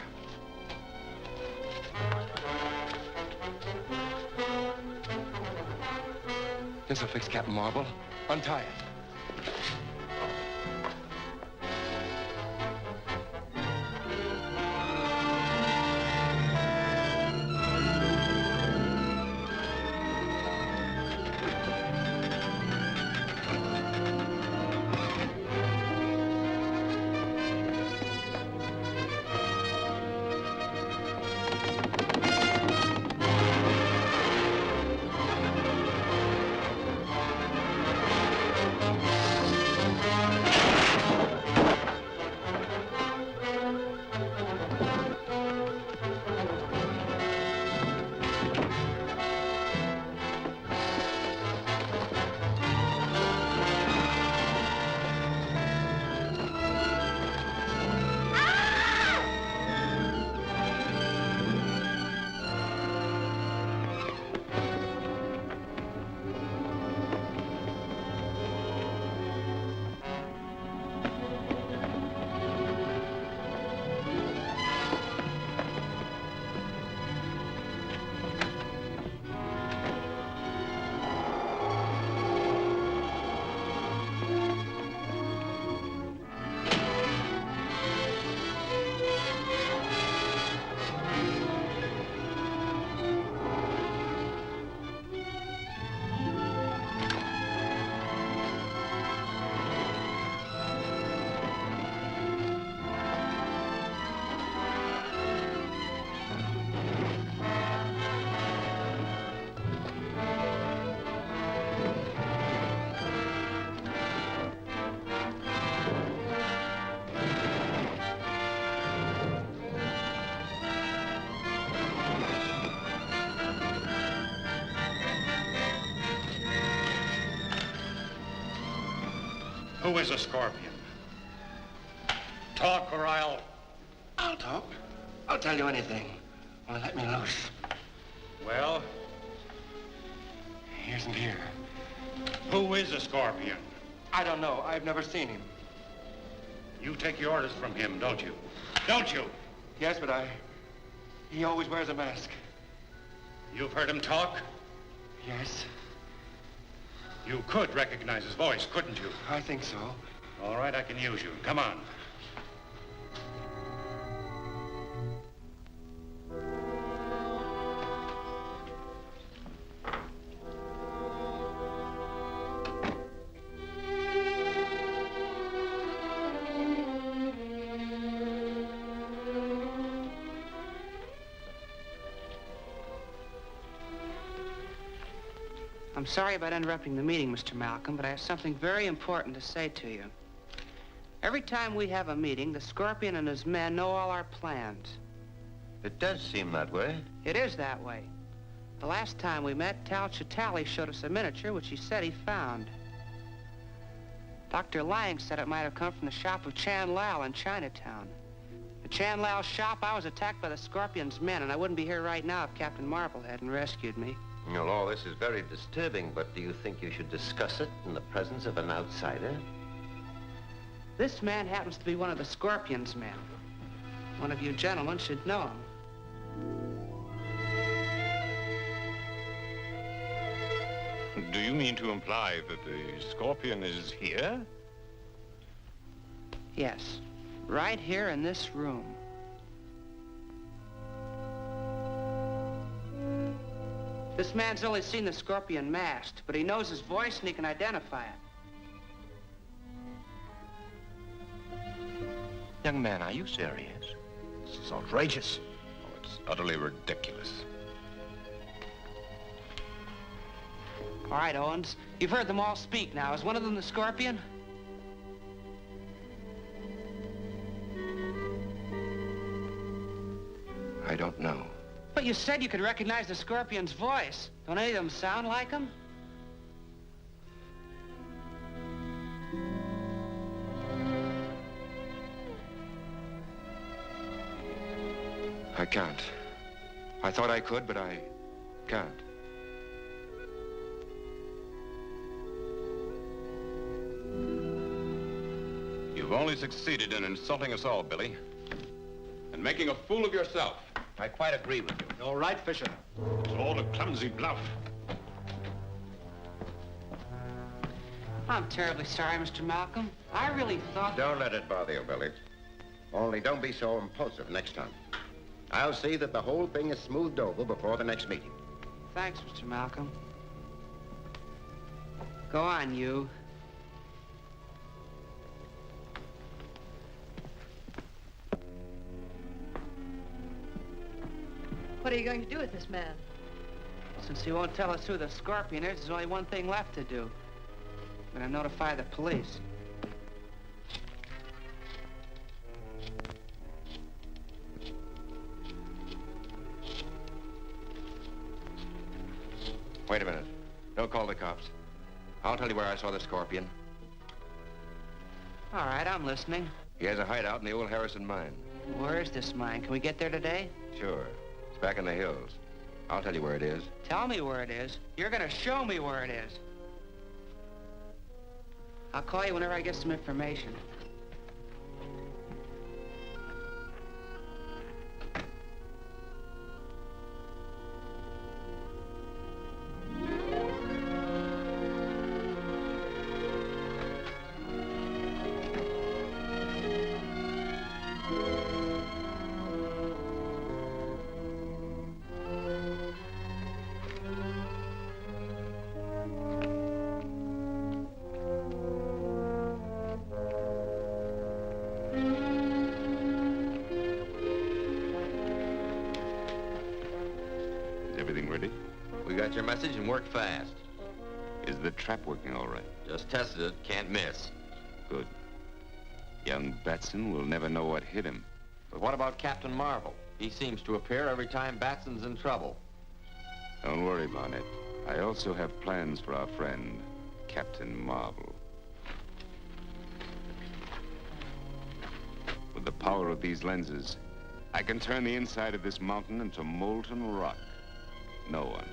This'll fix Captain Marvel. Untie it. Who is a Scorpion? Talk or I'll talk. I'll tell you anything. Only let me loose. Well, He isn't here. who is a Scorpion? I don't know. I've never seen him. You take your orders from him, don't you? Don't you? Yes, but he always wears a mask. You've heard him talk? Yes. You could recognize his voice, couldn't you? I think so. All right, I can use you. Come on. I'm sorry about interrupting the meeting, Mr. Malcolm, but I have something very important to say to you. Every time we have a meeting, the Scorpion and his men know all our plans. It does seem that way. It is that way. The last time we met, Tal Chitali showed us a miniature which he said he found. Dr. Lang said it might have come from the shop of Chan Lao in Chinatown. At Chan Lao's shop, I was attacked by the Scorpion's men, and I wouldn't be here right now if Captain Marvel hadn't rescued me. Well, all this is very disturbing, but do you think you should discuss it in the presence of an outsider? This man happens to be one of the Scorpion's men. One of you gentlemen should know him. Do you mean to imply that the Scorpion is here? Yes, right here in this room. This man's only seen the Scorpion masked, but he knows his voice and he can identify it. Young man, are you serious? This is outrageous. Oh, it's utterly ridiculous. All right, Owens, you've heard them all speak now. Is one of them the Scorpion? I don't know. But you said you could recognize the Scorpion's voice. Don't any of them sound like him? I can't. I thought I could, but I can't. You've only succeeded in insulting us all, Billy. And making a fool of yourself. I quite agree with you. You're right, Fisher. It's all a clumsy bluff. I'm terribly sorry, Mr. Malcolm. I really thought... Don't let it bother you, Billy. Only don't be so impulsive next time. I'll see that the whole thing is smoothed over before the next meeting. Thanks, Mr. Malcolm. Go on, you. What are you going to do with this man? Since he won't tell us who the Scorpion is, there's only one thing left to do. I'm gonna notify the police. Wait a minute. Don't call the cops. I'll tell you where I saw the Scorpion. All right, I'm listening. He has a hideout in the old Harrison mine. Where is this mine? Can we get there today? Sure. It's back in the hills. I'll tell you where it is. Tell me where it is. You're gonna show me where it is. I'll call you whenever I get some information. Everything ready? We got your message and worked fast. Is the trap working all right? Just tested it. Can't miss. Good. Young Batson will never know what hit him. But what about Captain Marvel? He seems to appear every time Batson's in trouble. Don't worry, Barnett. I also have plans for our friend, Captain Marvel. With the power of these lenses, I can turn the inside of this mountain into molten rock. No one,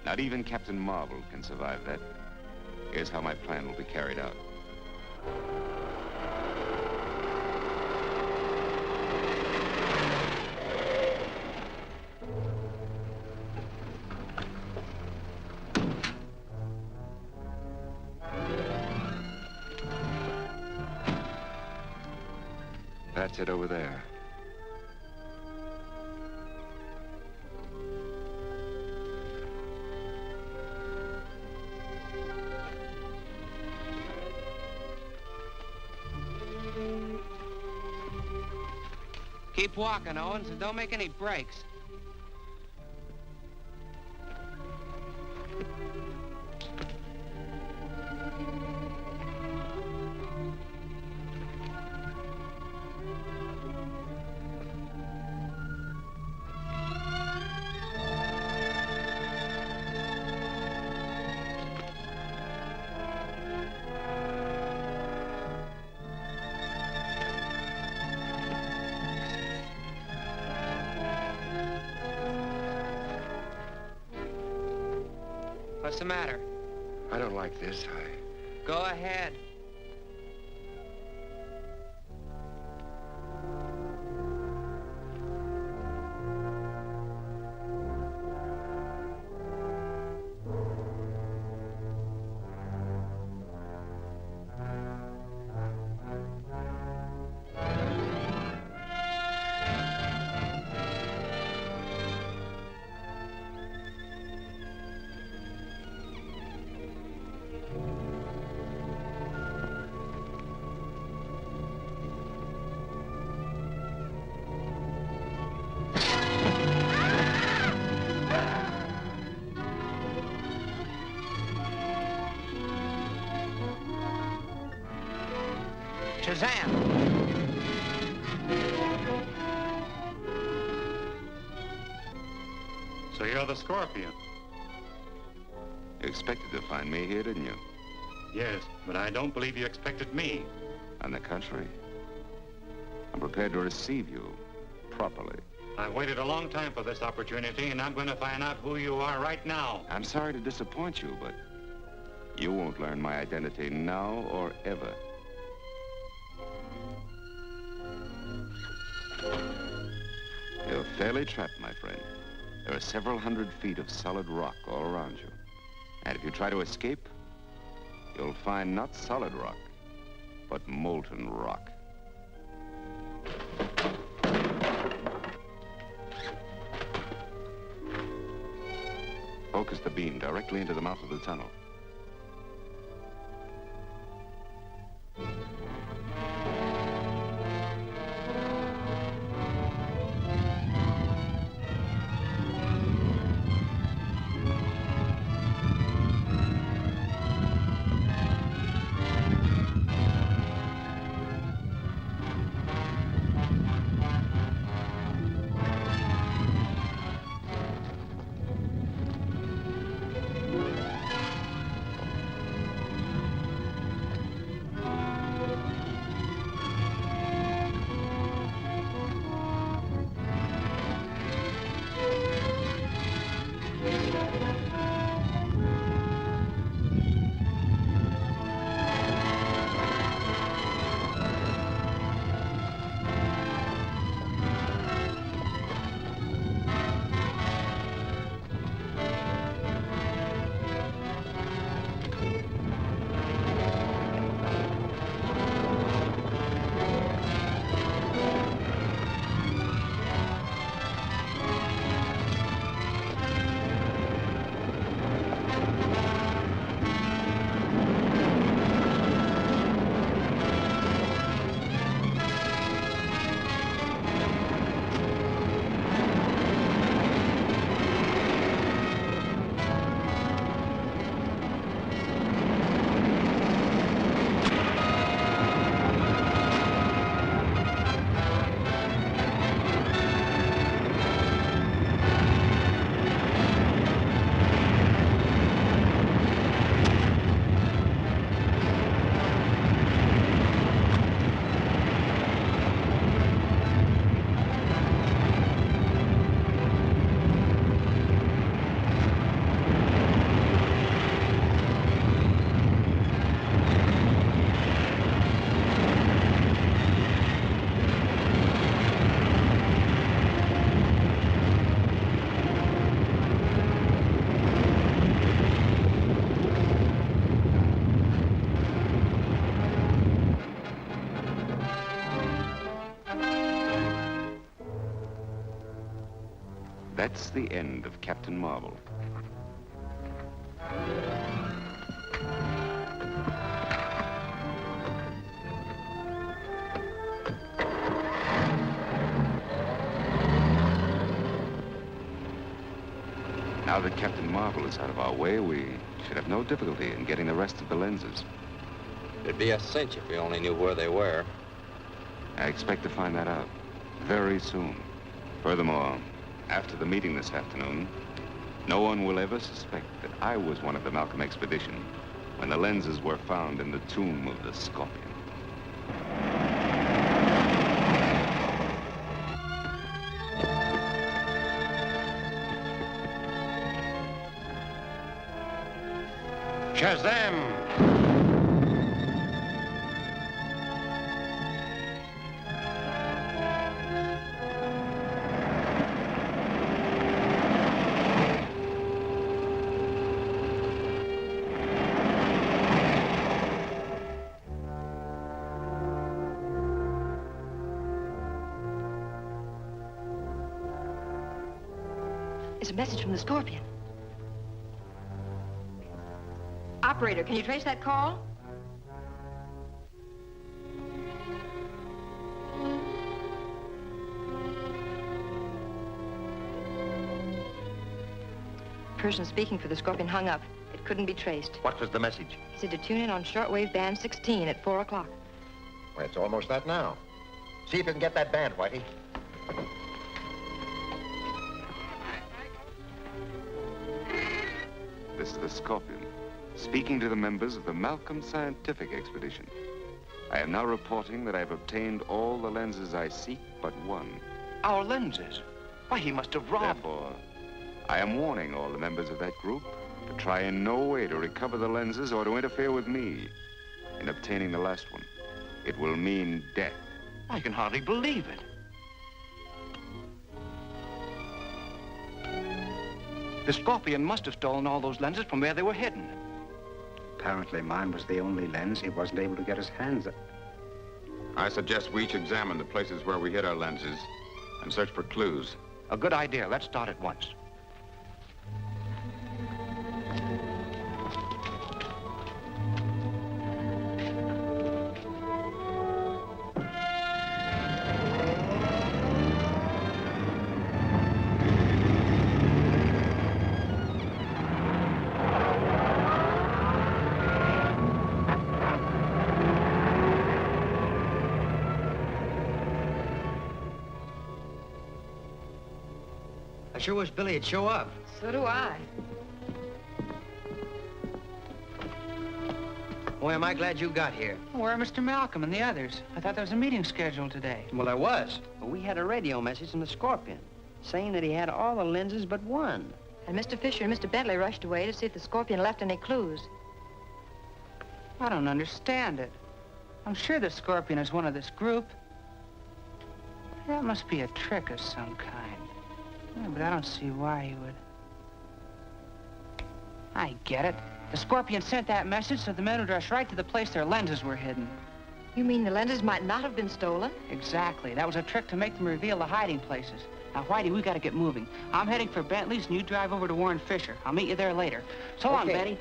not even Captain Marvel, can survive that. Here's how my plan will be carried out. That's it over there. Keep walking, Owens, and don't make any breaks. What's the matter? I don't like this. Go ahead. Shazam! So you're the Scorpion? You expected to find me here, didn't you? Yes, but I don't believe you expected me. On the contrary, I'm prepared to receive you properly. I've waited a long time for this opportunity, and I'm going to find out who you are right now. I'm sorry to disappoint you, but you won't learn my identity now or ever. fairly trapped, my friend. There are several hundred feet of solid rock all around you. And if you try to escape, you'll find not solid rock, but molten rock. Focus the beam directly into the mouth of the tunnel. That's the end of Captain Marvel. Now that Captain Marvel is out of our way, we should have no difficulty in getting the rest of the lenses. It'd be a cinch if we only knew where they were. I expect to find that out very soon. Furthermore, after the meeting this afternoon, no one will ever suspect that I was one of the Malcolm expedition when the lenses were found in the tomb of the Scorpion. Shazam! It's a message from the Scorpion. Operator, can you trace that call? Person speaking for the Scorpion hung up. It couldn't be traced. What was the message? He said to tune in on shortwave band 16 at 4 o'clock. Well, it's almost that now. See if you can get that band, Whitey. This is the Scorpion, speaking to the members of the Malcolm Scientific Expedition. I am now reporting that I've obtained all the lenses I seek but one. Our lenses? Why, he must have robbed... Therefore, I am warning all the members of that group to try in no way to recover the lenses or to interfere with me in obtaining the last one. It will mean death. I can hardly believe it. The Scorpion must have stolen all those lenses from where they were hidden. Apparently mine was the only lens he wasn't able to get his hands on. I suggest we each examine the places where we hid our lenses and search for clues. A good idea. Let's start at once. I sure wish Billy would show up. So do I. Boy, am I glad you got here. Where are Mr. Malcolm and the others? I thought there was a meeting scheduled today. Well, there was. But we had a radio message from the Scorpion saying that he had all the lenses but one. And Mr. Fisher and Mr. Bentley rushed away to see if the Scorpion left any clues. I don't understand it. I'm sure the Scorpion is one of this group. That must be a trick of some kind. Yeah, but I don't see why he would. I get it. The Scorpion sent that message so the men would rush right to the place their lenses were hidden. You mean the lenses might not have been stolen? Exactly. That was a trick to make them reveal the hiding places. Now, Whitey, we gotta get moving. I'm heading for Bentley's, and you drive over to Warren Fisher. I'll meet you there later. So long, Betty.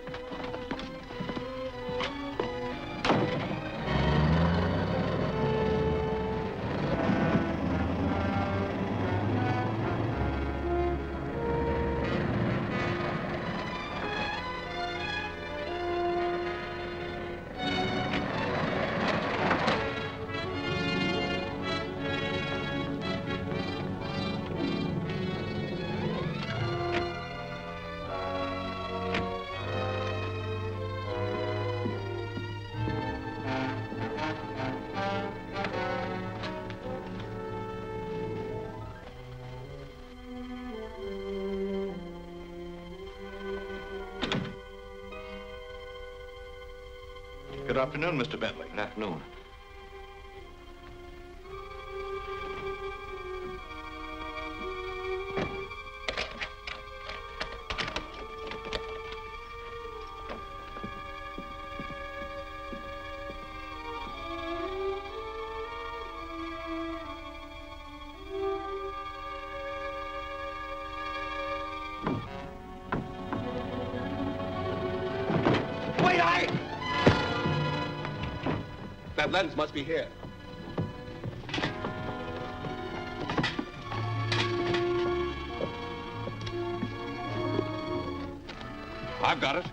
Good afternoon, Mr. Bentley. Good afternoon. That lens must be here. I've got it.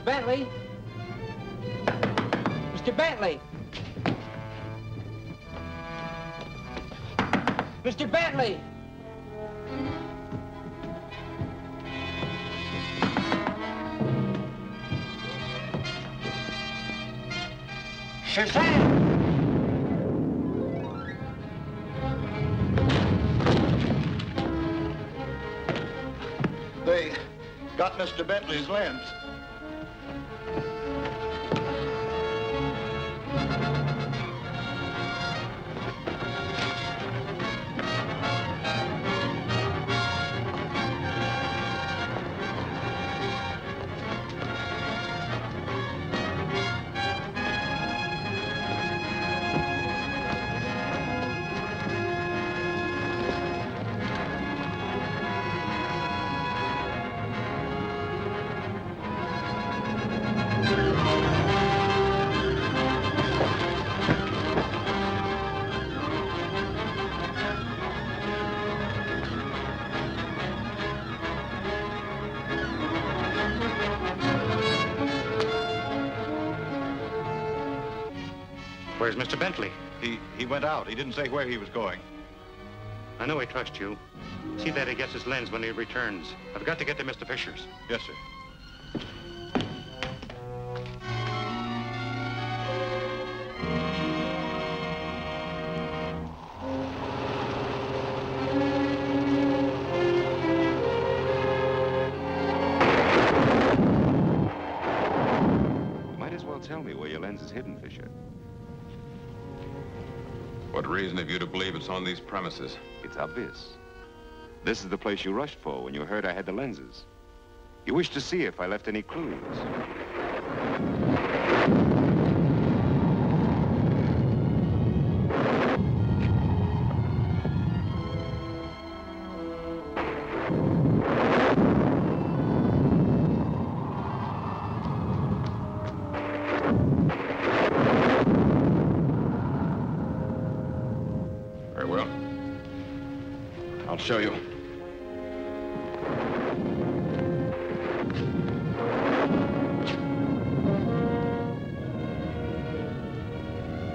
Mr. Bentley? Mr. Bentley? Mr. Bentley! Shazam! got Mr. Bentley's lens. Where's Mr. Bentley? He went out. He didn't say where he was going. I know he trusts you. See that he gets his lens when he returns. I've got to get to Mr. Fisher's. Yes, sir. You might as well tell me where your lens is hidden, Fisher. What reason have you to believe it's on these premises? It's obvious. This is the place you rushed for when you heard I had the lenses. You wished to see if I left any clues. Very well. I'll show you.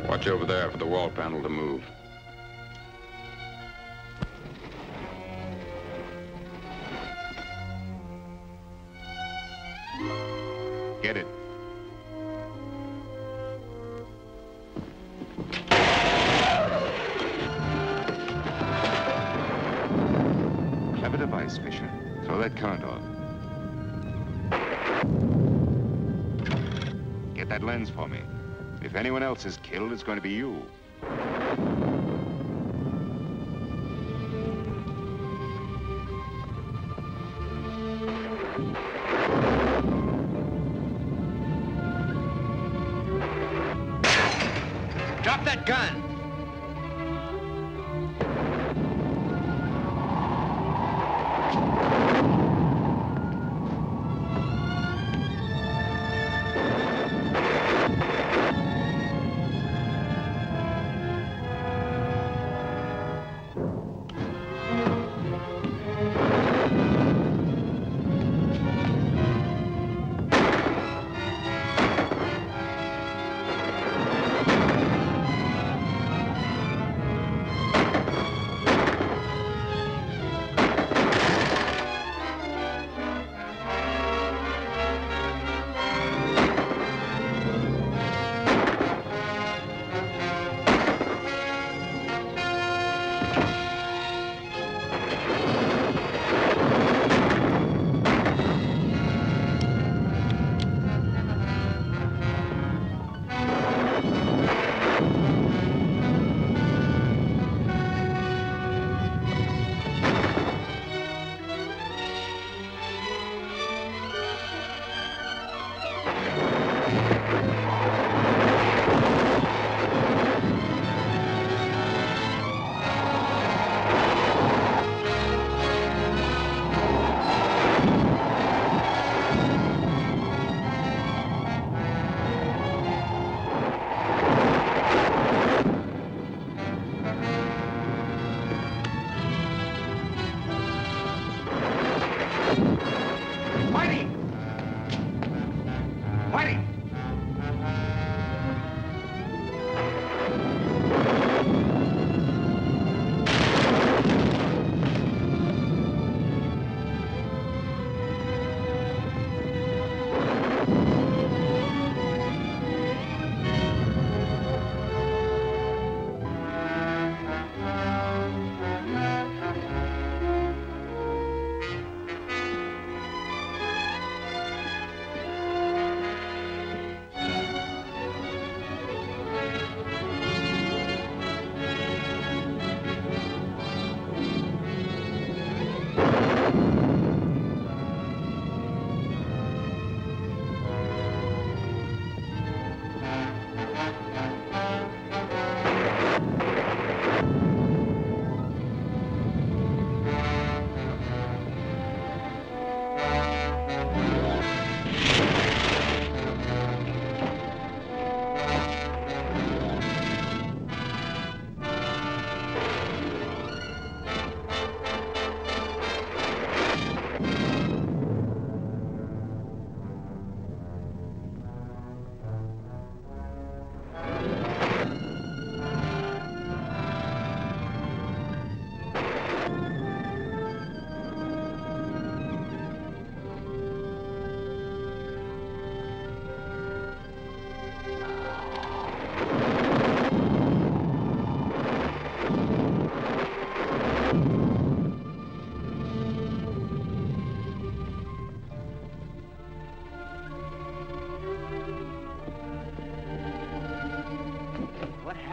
Watch over there for the wall panel to move. Get it. Clever device, Fisher. Throw that current off. Get that lens for me. If anyone else is killed, it's going to be you. Drop that gun!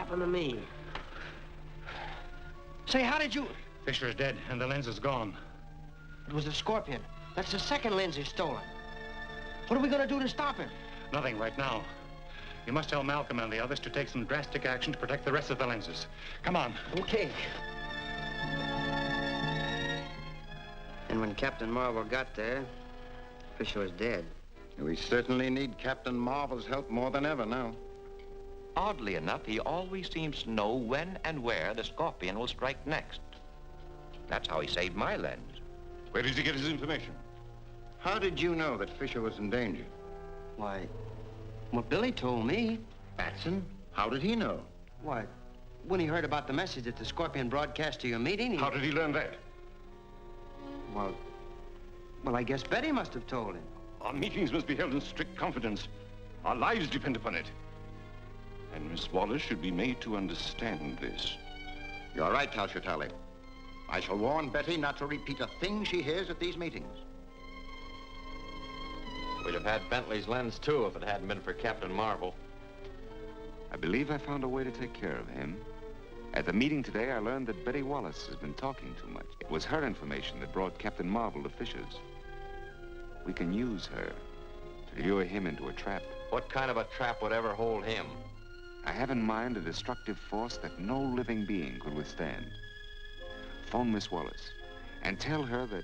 happened to me? Say, how did you... Fisher's dead, and the lens is gone. It was the Scorpion. That's the second lens he's stolen. What are we gonna do to stop him? Nothing right now. You must tell Malcolm and the others to take some drastic action to protect the rest of the lenses. Come on. Okay. And when Captain Marvel got there, Fisher was dead. We certainly need Captain Marvel's help more than ever now. Oddly enough, he always seems to know when and where the Scorpion will strike next. That's how he saved my lens. Where does he get his information? How did you know that Fisher was in danger? Why, what Billy told me. Batson? How did he know? Why, when he heard about the message that the Scorpion broadcast to your meeting, he... How did he learn that? Well, I guess Betty must have told him. Our meetings must be held in strict confidence. Our lives depend upon it. And Miss Wallace should be made to understand this. You're right, Talchatali. I shall warn Betty not to repeat a thing she hears at these meetings. We'd have had Bentley's lens, too, if it hadn't been for Captain Marvel. I believe I found a way to take care of him. At the meeting today, I learned that Betty Wallace has been talking too much. It was her information that brought Captain Marvel to Fisher's. We can use her to lure him into a trap. What kind of a trap would ever hold him? I have in mind a destructive force that no living being could withstand. Phone Miss Wallace and tell her that...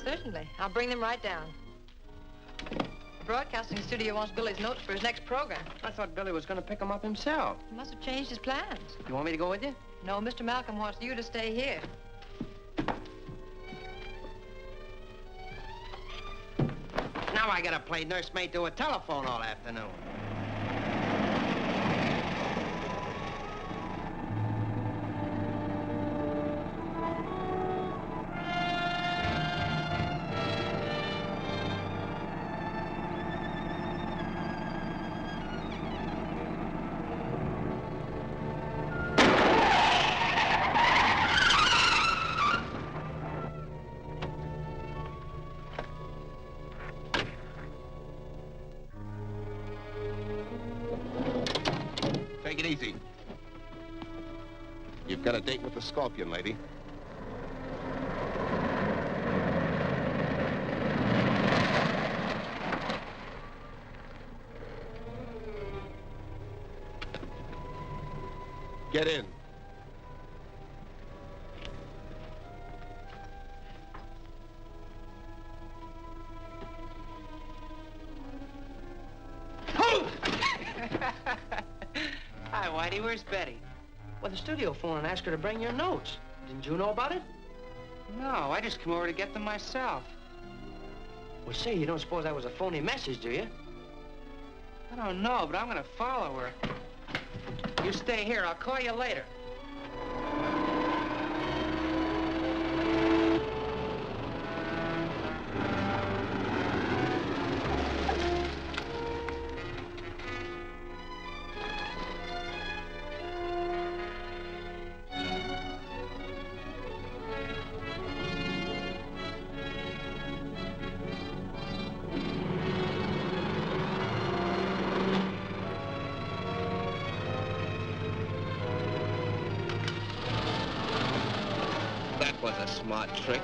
Certainly. I'll bring them right down. The broadcasting studio wants Billy's notes for his next program. I thought Billy was going to pick them up himself. He must have changed his plans. You want me to go with you? No, Mr. Malcolm wants you to stay here. Now I gotta play nursemaid to a telephone all afternoon. Take it easy. You've got a date with the Scorpion, lady. Get in. Hi, Whitey. Where's Betty? Well, the studio phoned and asked her to bring your notes. Didn't you know about it? No, I just came over to get them myself. Well, say, you don't suppose that was a phony message, do you? I don't know, but I'm gonna follow her. You stay here. I'll call you later. That was a smart trick.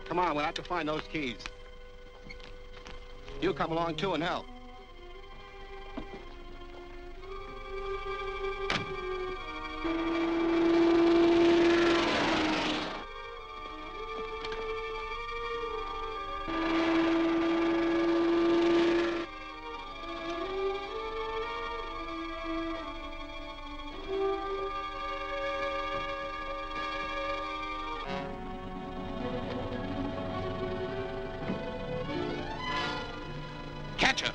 Come on, we'll have to find those keys. You come along, too, and help. Catch her!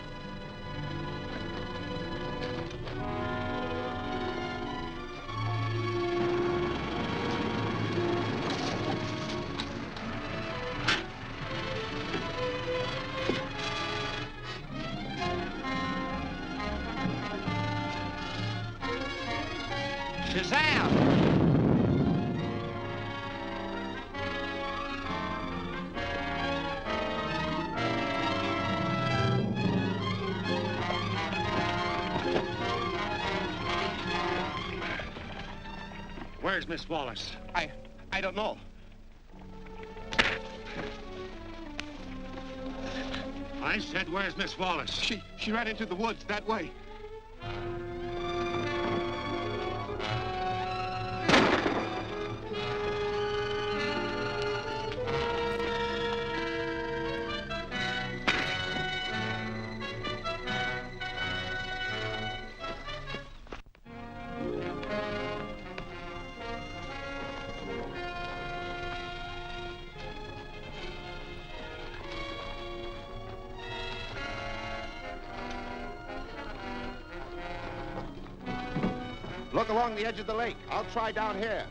Where's Miss Wallace? I don't know. I said, where's Miss Wallace? She ran into the woods that way. Look along the edge of the lake. I'll try down here.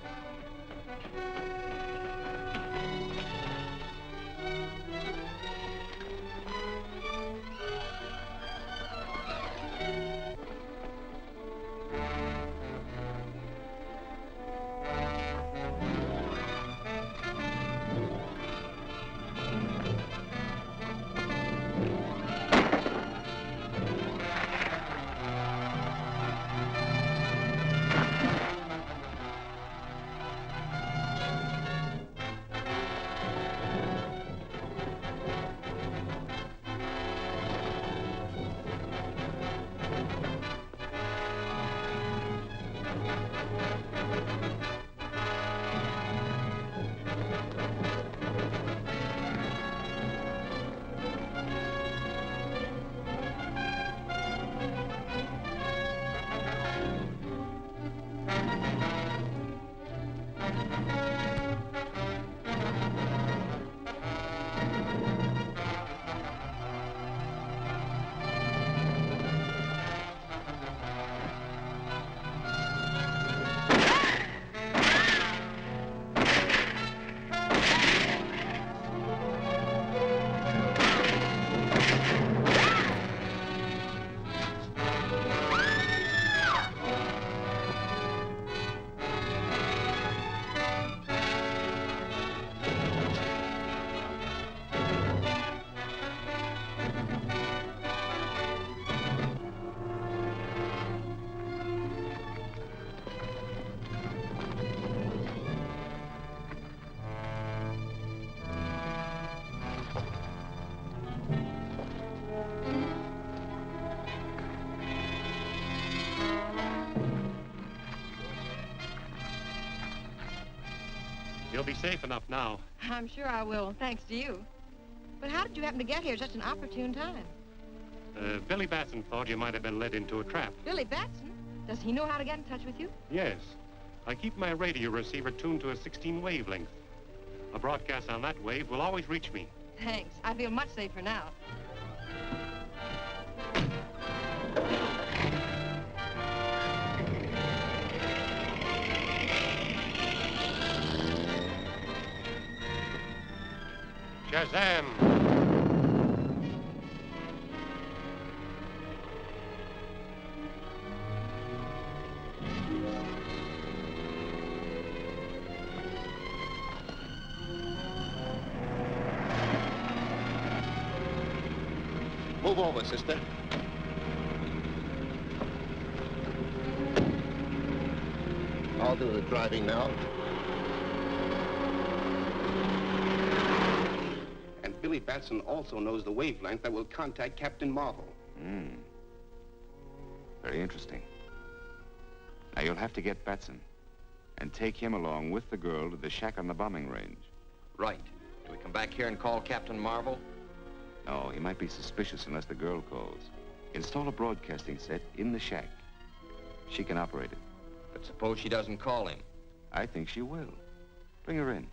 You'll be safe enough now. I'm sure I will, thanks to you. But how did you happen to get here at such an opportune time? Billy Batson thought you might have been led into a trap. Billy Batson? Does he know how to get in touch with you? Yes. I keep my radio receiver tuned to a 16 wavelength. A broadcast on that wave will always reach me. Thanks. I feel much safer now. Shazam! Move over, sister. I'll do the driving now. And Billy Batson also knows the wavelength that will contact Captain Marvel. Very interesting. Now, you'll have to get Batson and take him along with the girl to the shack on the bombing range. Right. Do we come back here and call Captain Marvel? No, he might be suspicious unless the girl calls. Install a broadcasting set in the shack. She can operate it. But suppose she doesn't call him? I think she will. Bring her in.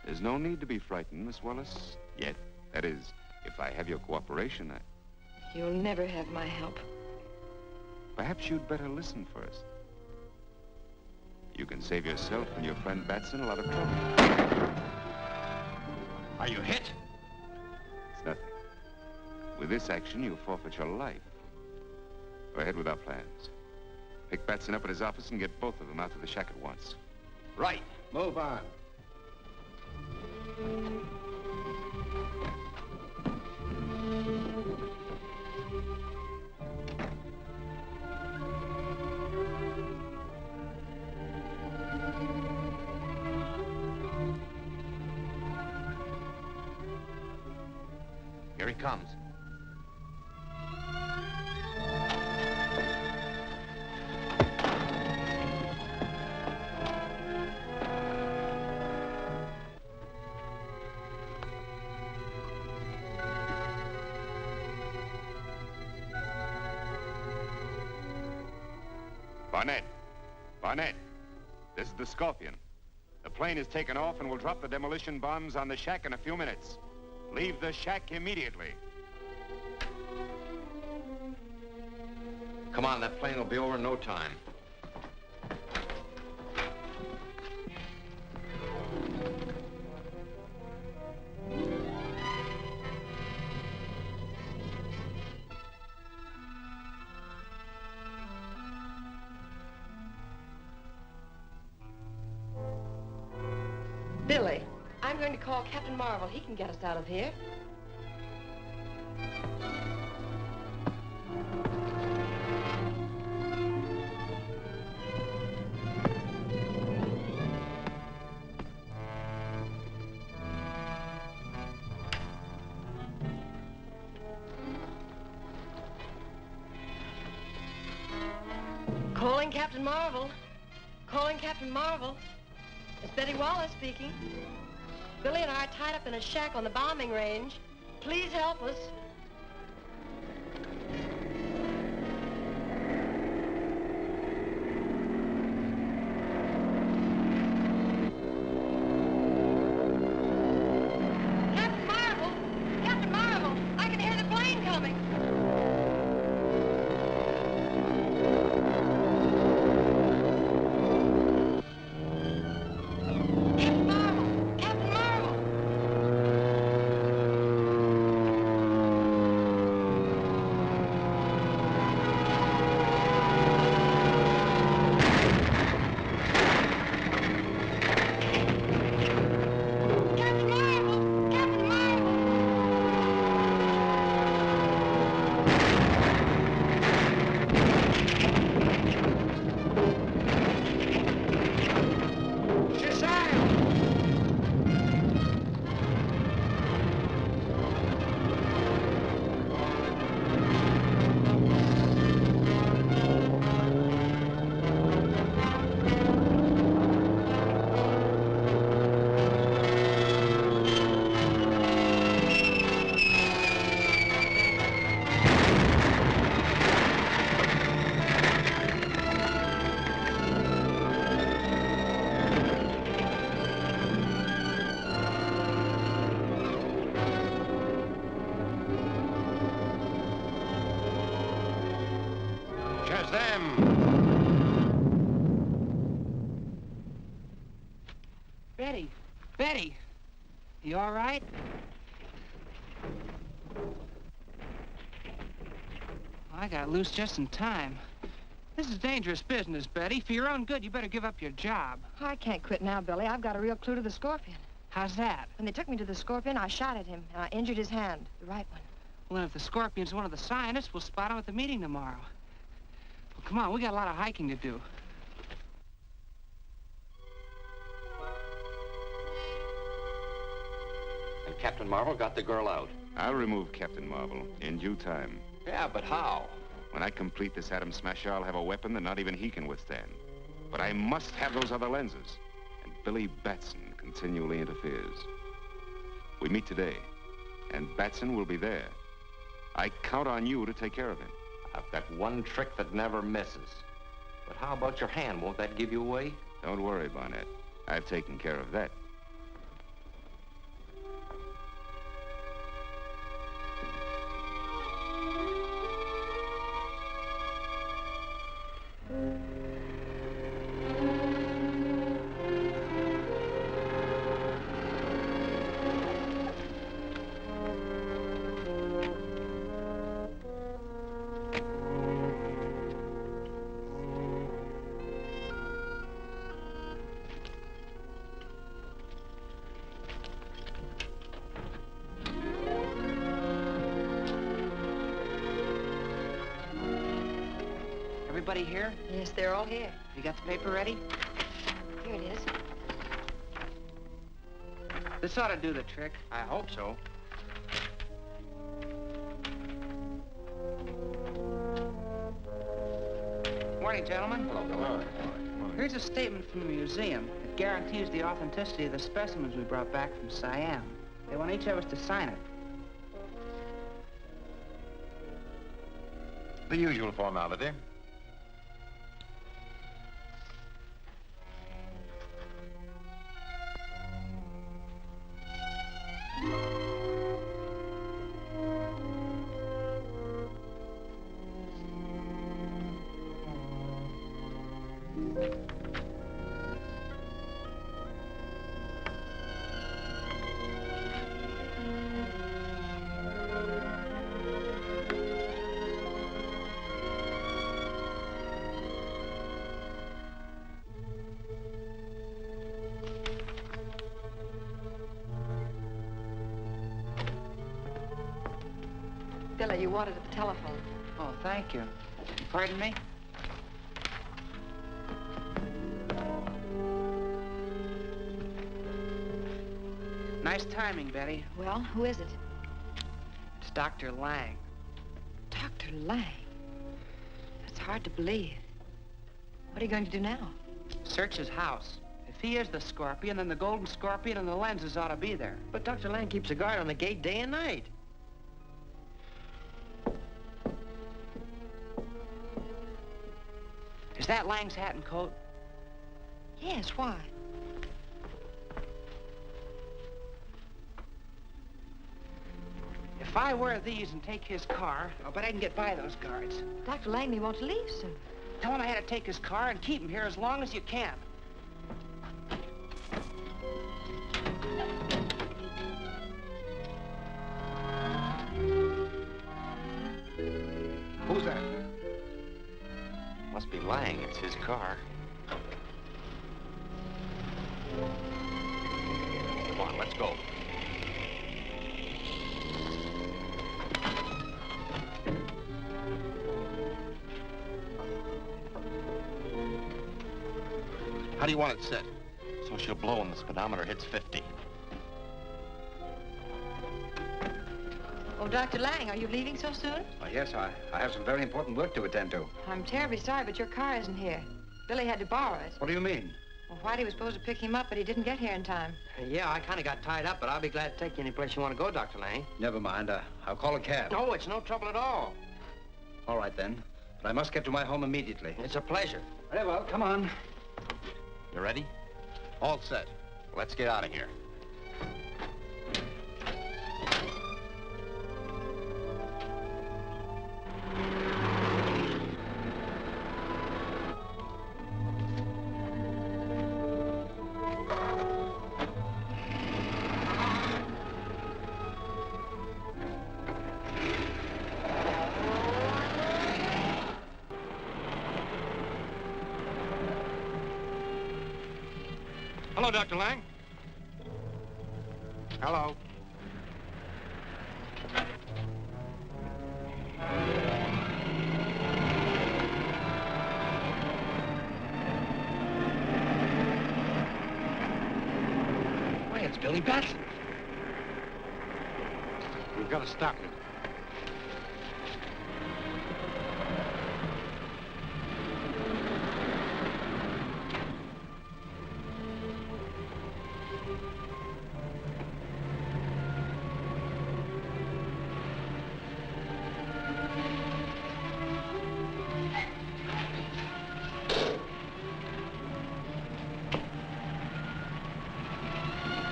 There's no need to be frightened, Miss Wallace, yet. That is, if I have your cooperation, You'll never have my help. Perhaps you'd better listen first. You can save yourself and your friend Batson a lot of trouble. Are you hit? It's nothing. With this action, you forfeit your life. Go ahead with our plans. Pick Batson up at his office and get both of them out to the shack at once. Right. Move on. Here he comes. Barnett. Barnett. This is the Scorpion. The plane is taken off and will drop the demolition bombs on the shack in a few minutes. Leave the shack immediately. Come on, that plane will be over in no time. Billy, I'm going to call Captain Marvel. He can get us out of here. Calling Captain Marvel. Calling Captain Marvel. It's Betty Wallace speaking. Billy and I are tied up in a shack on the bombing range. Please help us. Captain Marvel! Captain Marvel! I can hear the plane coming. Betty! Betty! You all right? I got loose just in time. This is dangerous business, Betty. For your own good, you better give up your job. I can't quit now, Billy. I've got a real clue to the Scorpion. How's that? When they took me to the Scorpion, I shot at him, and I injured his hand, the right one. Well, then if the Scorpion's one of the scientists, we'll spot him at the meeting tomorrow. Well, come on, we got a lot of hiking to do. And Captain Marvel got the girl out. I'll remove Captain Marvel in due time. Yeah, but how? When I complete this atom smasher, I'll have a weapon that not even he can withstand. But I must have those other lenses. And Billy Batson continually interferes. We meet today, and Batson will be there. I count on you to take care of him. I've got one trick that never misses. But how about your hand? Won't that give you away? Don't worry, Barnett. I've taken care of that. Everybody here? Yes, they're all here. You got the paper ready? Here it is. This ought to do the trick. I hope so. Morning, gentlemen. Hello, Bill. Here's a statement from the museum. It guarantees the authenticity of the specimens we brought back from Siam. They want each of us to sign it. The usual formality. Billy, you wanted at the telephone. Oh, thank you. Pardon me? Nice timing, Betty. Well, who is it? It's Dr. Lang. Dr. Lang. That's hard to believe. What are you going to do now? Search his house. If he is the Scorpion, then the Golden Scorpion and the lenses ought to be there. But Dr. Lang keeps a guard on the gate day and night. Is that Lang's hat and coat? Yes, why? If I wear these and take his car, I'll bet I can get by those guards. Dr. Lang may want to leave soon. Tell him I had to take his car and keep him here as long as you can. Who's that? Must be Lang. It's his car. Come on, let's go. How do you want it set? So she'll blow when the speedometer hits 50. Oh, Dr. Lang, are you leaving so soon? Yes, I have some very important work to attend to. I'm terribly sorry, but your car isn't here. Billy had to borrow it. What do you mean? Well, Whitey was supposed to pick him up, but he didn't get here in time. Yeah, I kind of got tied up, but I'll be glad to take you any place you want to go, Dr. Lang. Never mind. I'll call a cab. No, it's no trouble at all. All right, then. But I must get to my home immediately. It's a pleasure. Very well. Come on. You ready? All set. Let's get out of here. Hello, Dr. Lang. Hello. Why, it's Billy Batson. We've got to stop him.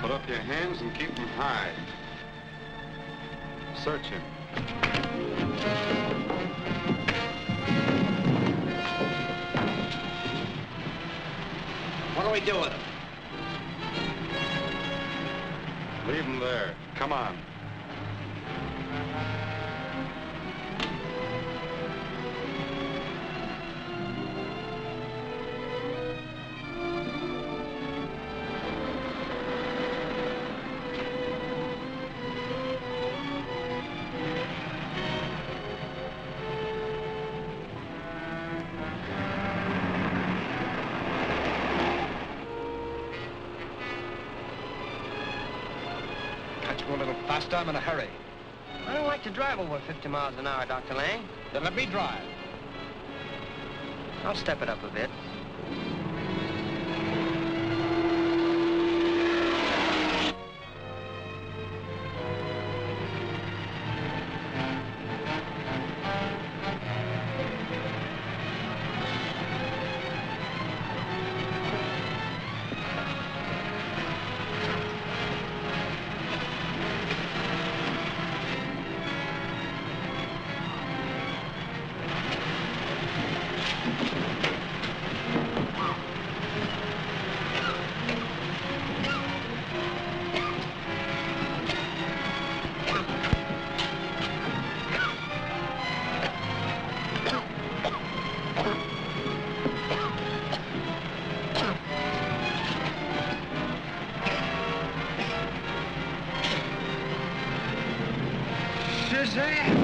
Put up your hands and keep them high. Search him. What do we do with him? Leave him there. Come on. Faster, I'm in a hurry. I don't like to drive over 50 miles an hour, Dr. Lang. Then let me drive. I'll step it up a bit. Shazam!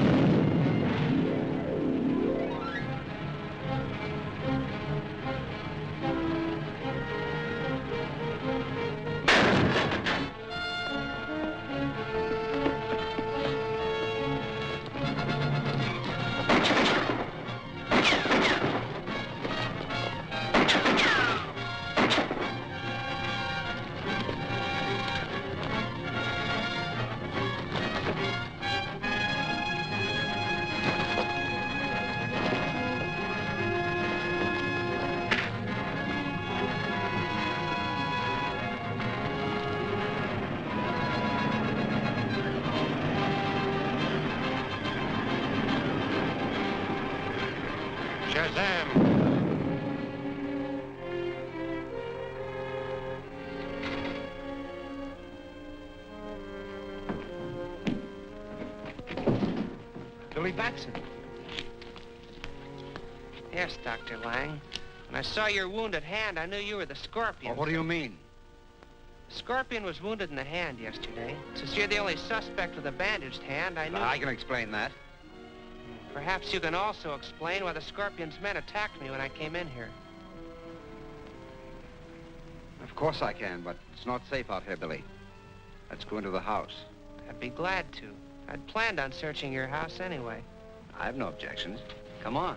Shazam! Billy Batson. Yes, Dr. Lang. When I saw your wounded hand, I knew you were the Scorpion. Oh, what do you mean? The Scorpion was wounded in the hand yesterday. Since you're the only suspect with a bandaged hand, I knew... I can explain that. Perhaps you can also explain why the Scorpion's men attacked me when I came in here. Of course I can, but it's not safe out here, Billy. Let's go into the house. I'd be glad to. I'd planned on searching your house anyway. I have no objections. Come on.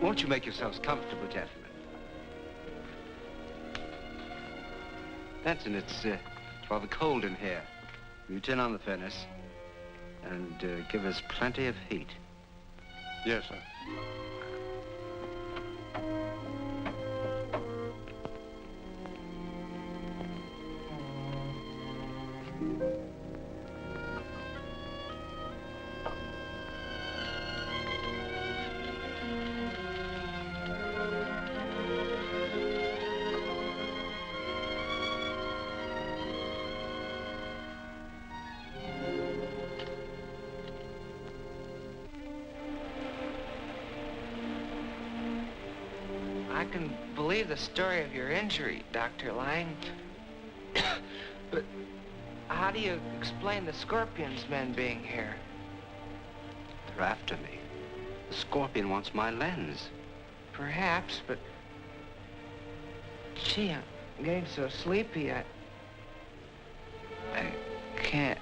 Won't you make yourselves comfortable, gentlemen? Benson, it's rather cold in here. You turn on the furnace and give us plenty of heat. Yes, sir. I can believe the story of your injury, Dr. Lang. But how do you explain the Scorpion's men being here? They're after me. The Scorpion wants my lens. Perhaps, but... Gee, I'm getting so sleepy, I can't...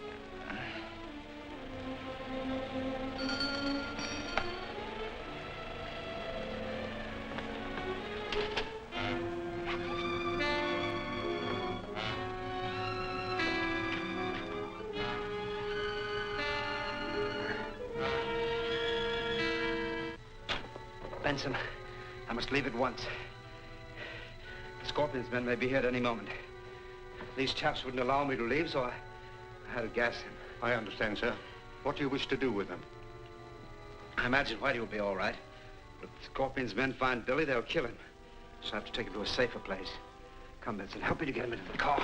Benson, I must leave at once. The Scorpion's men may be here at any moment. These chaps wouldn't allow me to leave, so I had to gas him. I understand, sir. What do you wish to do with them? I imagine Whitey will be all right. But if the Scorpion's men find Billy, they'll kill him. So I have to take him to a safer place. Come, Benson, help me to get him into the car.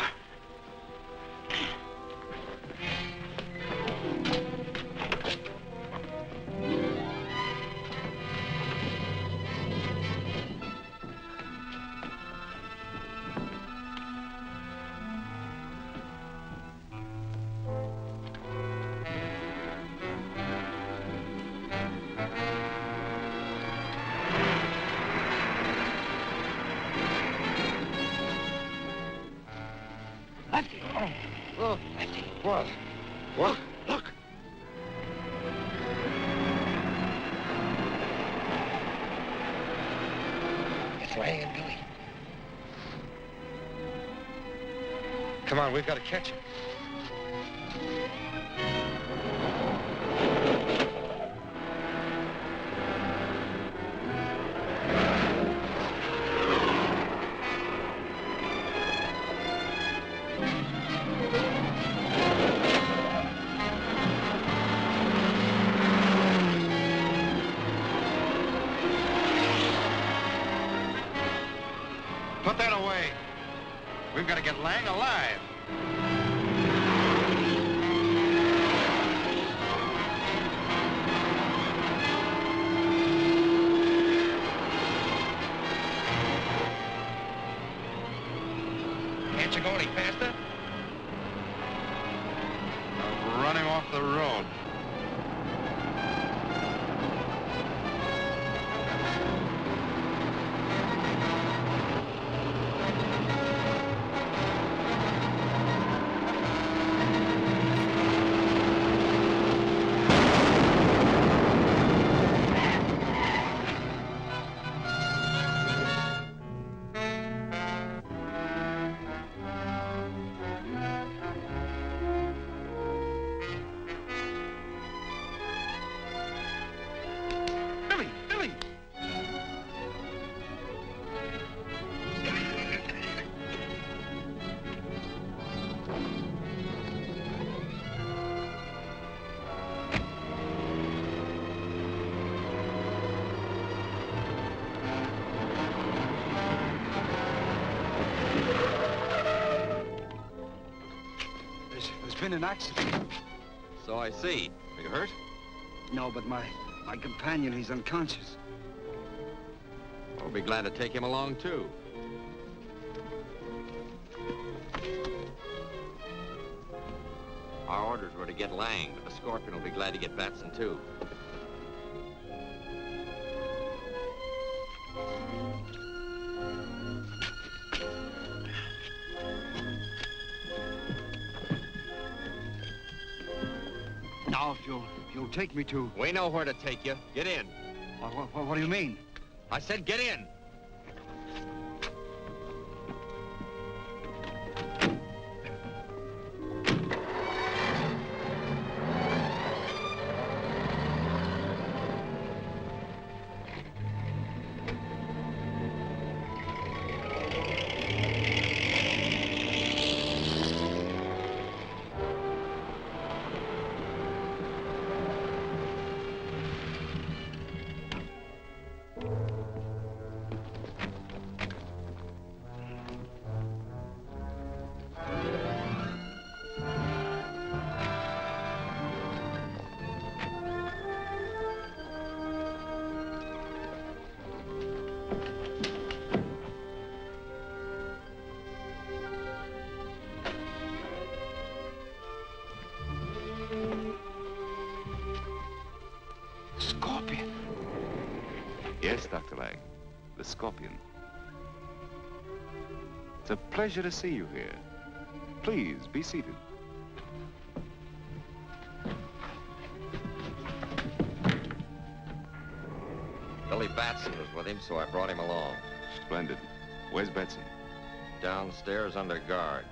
Lefty. Oh, look, Lefty. What? What? Look. It's Lang and Billy. Come on, we've got to catch him. Put that away. We've got to get Lang alive. Can't you go any faster? I'm running off the road. There's been an accident. So I see. Are you hurt? No, but my companion, he's unconscious. We'll be glad to take him along, too. Our orders were to get Lang, but the Scorpion will be glad to get Batson, too. Now, if you'll take me to... We know where to take you. Get in. What do you mean? I said get in. Yes, Dr. Lang, the Scorpion. It's a pleasure to see you here. Please, be seated. Billy Batson was with him, so I brought him along. Splendid. Where's Batson? Downstairs under guard.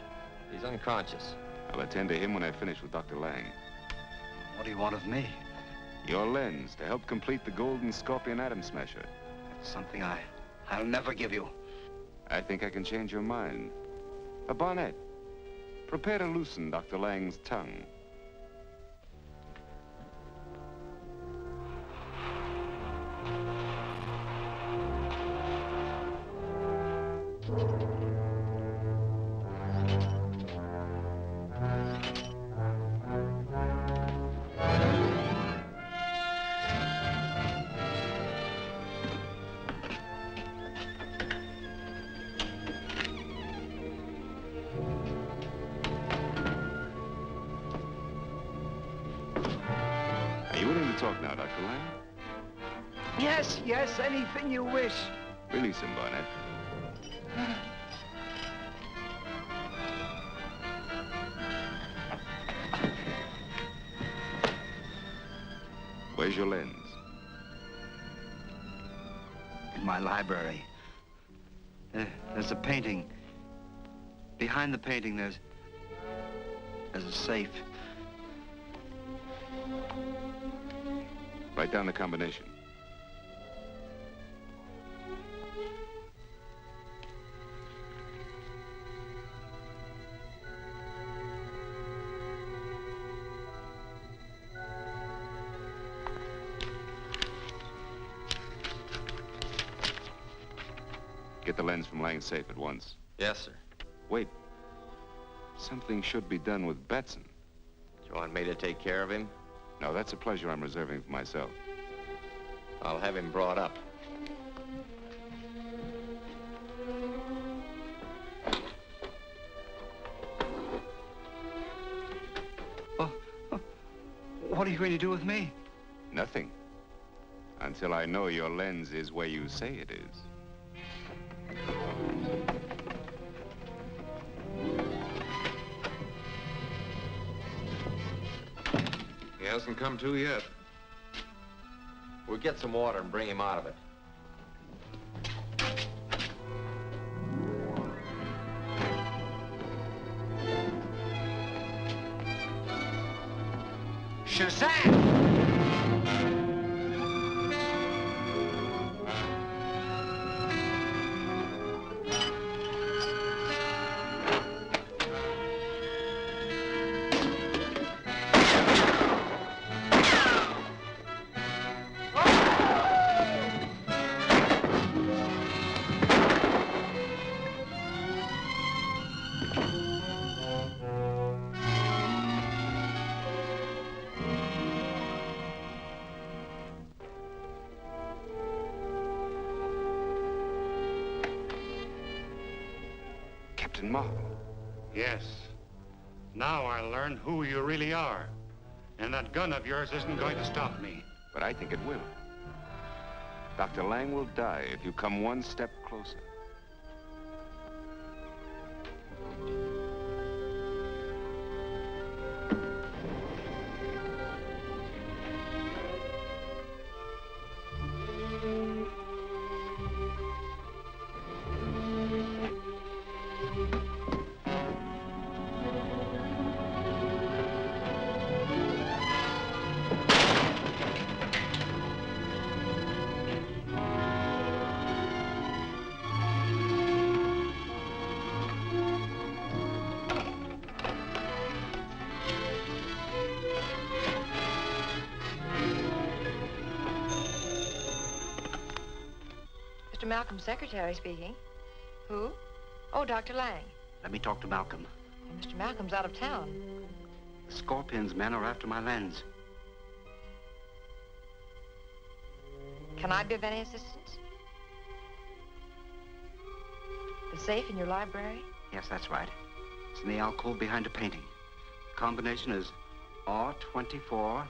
He's unconscious. I'll attend to him when I finish with Dr. Lang. What do you want of me? Your lens to help complete the Golden Scorpion Atom Smasher. That's something I'll never give you. I think I can change your mind. A Barnett. Prepare to loosen Dr. Lang's tongue. Are you willing to talk now, Dr. Lang? Yes, anything you wish. Release him, Barnett. Where's your lens? In my library. There's a painting. Behind the painting, there's a safe. Write down the combination. Get the lens from Lang's safe at once. Yes, sir. Wait. Something should be done with Betson. Do you want me to take care of him? No, that's a pleasure I'm reserving for myself. I'll have him brought up. What are you going to do with me? Nothing. Until I know your lens is where you say it is. He hasn't come to yet. We'll get some water and bring him out of it. Shazam! Captain Marvel. Yes. Now I'll learn who you really are. And that gun of yours isn't going to stop me. But I think it will. Dr. Lang will die if you come one step closer. Mr. Malcolm's secretary speaking. Who? Oh, Dr. Lang. Let me talk to Malcolm. Well, Mr. Malcolm's out of town. The Scorpion's men are after my lens. Can I be of any assistance? The safe in your library? Yes, that's right. It's in the alcove behind a painting. The combination is R24.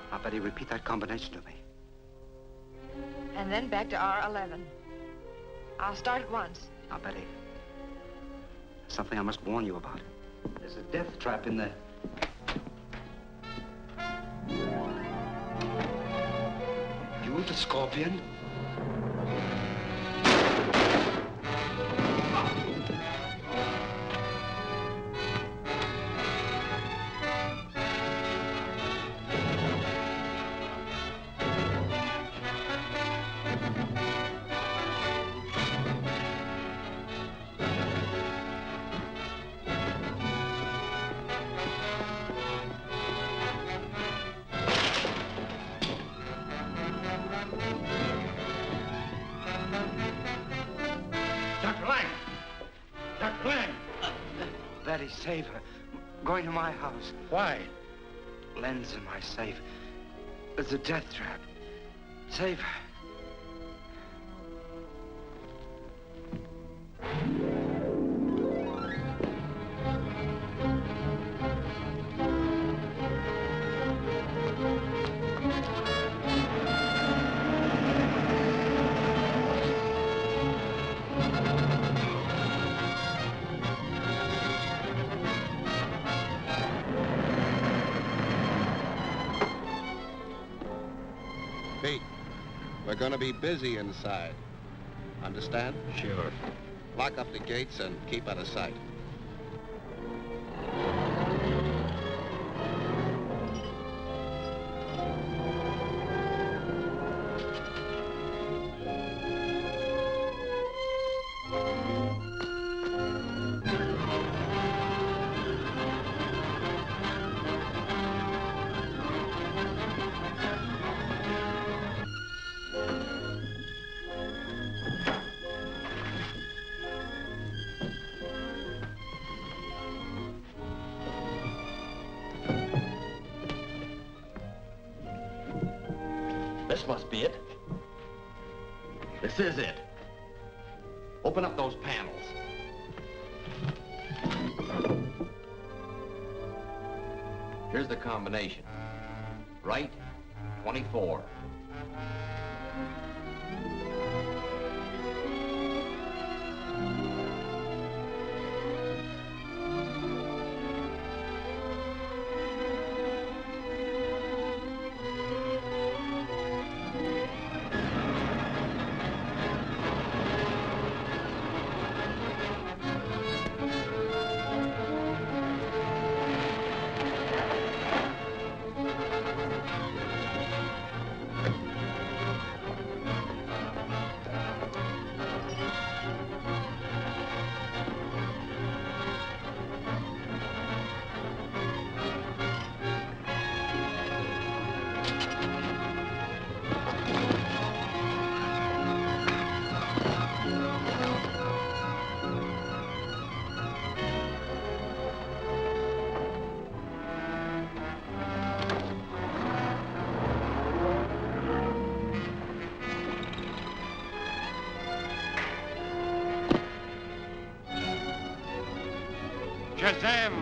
Now, Betty, repeat that combination to me. And then back to R11. I'll start at once. Now, Betty, there's something I must warn you about. There's a death trap in there. You the Scorpion? Dr. Lang! Dr. Lang! Betty, save her. Going to my house. Why? Lens in my safe. It's a death trap. Save her. Pete, we're going to be busy inside. Understand? Sure. Lock up the gates and keep out of sight. This must be it. This is it. Open up those panels. Here's the combination. Right, 24. Shazam!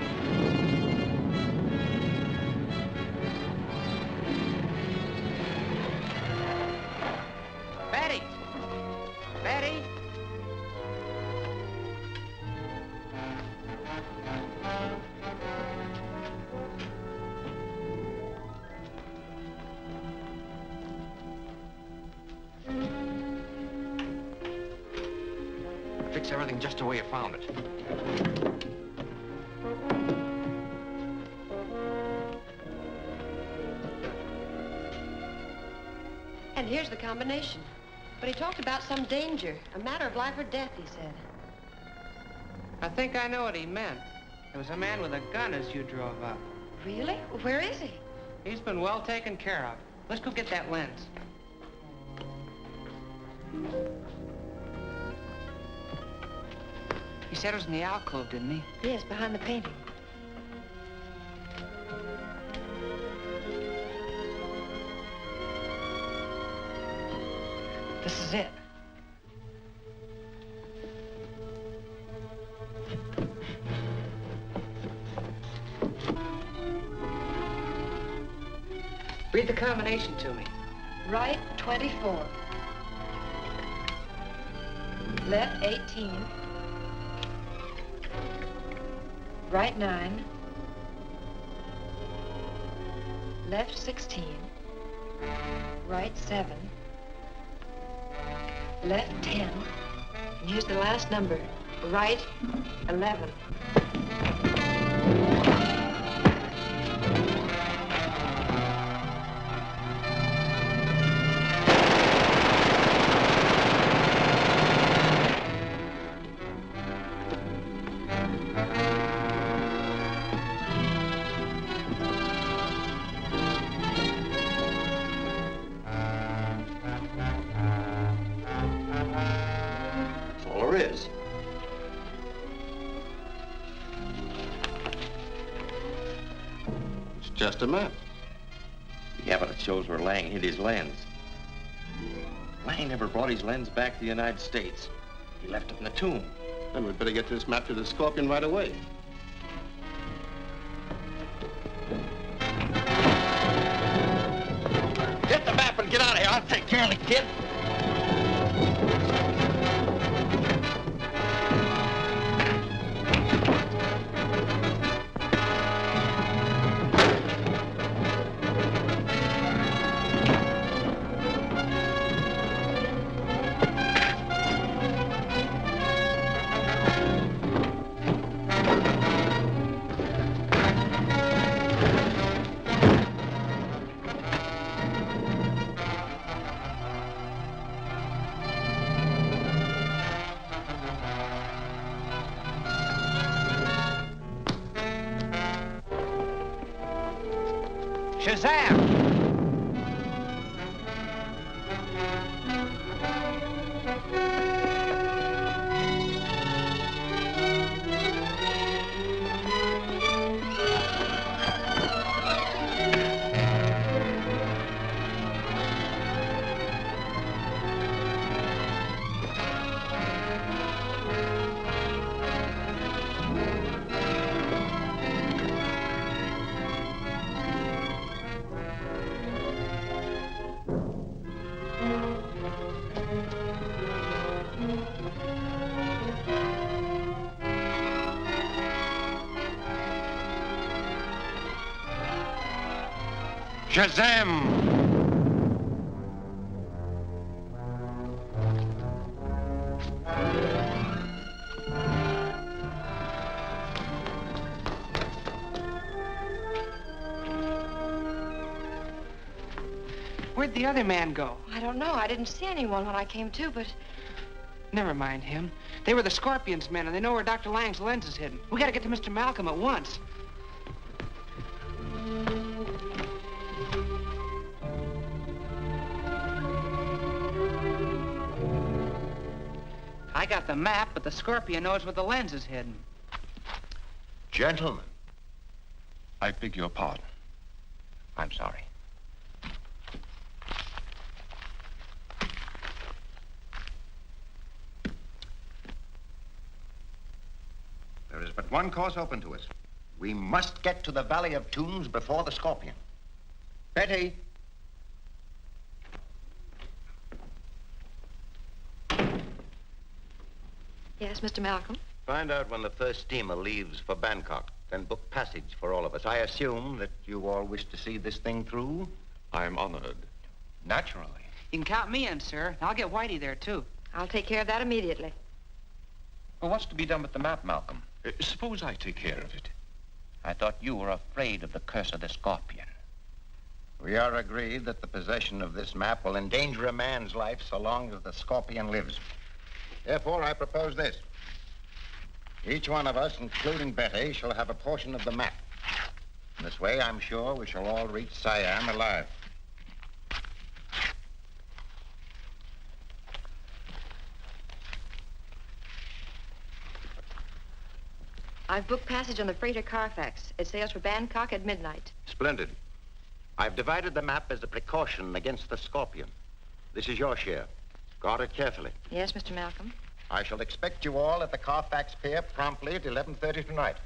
Betty! Betty! Fix everything just the way you found it. And here's the combination. But he talked about some danger, a matter of life or death, he said. I think I know what he meant. There was a man with a gun as you drove up. Really? Where is he? He's been well taken care of. Let's go get that lens. He said it was in the alcove, didn't he? Yes, behind the painting. This is it. Read the combination to me. Right, 24. Left, 18. Right, 9. Left, 16. Right, 7. Left, 10. And here's the last number. Right, 11. Just a map. Yeah, but it shows where Lang hid his lens. Lang never brought his lens back to the United States. He left it in the tomb. Then we'd better get this map to the Scorpion right away. Get the map and get out of here. I'll take care of the kid. Shazam! Shazam! Where'd the other man go? I don't know. I didn't see anyone when I came to, but... Never mind him. They were the Scorpion's men, and they know where Dr. Lang's lens is hidden. We gotta get to Mr. Malcolm at once. I got the map, but the Scorpion knows where the lens is hidden. Gentlemen, I beg your pardon. I'm sorry. There is but one course open to us. We must get to the Valley of Tombs before the Scorpion. Betty. Yes, Mr. Malcolm? Find out when the first steamer leaves for Bangkok, then book passage for all of us. I assume that you all wish to see this thing through. I'm honored. Naturally. You can count me in, sir. I'll get Whitey there, too. I'll take care of that immediately. Well, what's to be done with the map, Malcolm? Suppose I take care of it. I thought you were afraid of the curse of the Scorpion. We are agreed that the possession of this map will endanger a man's life so long as the Scorpion lives. Therefore, I propose this. Each one of us, including Betty, shall have a portion of the map. In this way, I'm sure we shall all reach Siam alive. I've booked passage on the freighter Carfax. It sails for Bangkok at midnight. Splendid. I've divided the map as a precaution against the Scorpion. This is your share. Guard it carefully. Yes, Mr. Malcolm. I shall expect you all at the Carfax Pier promptly at 11:30 tonight.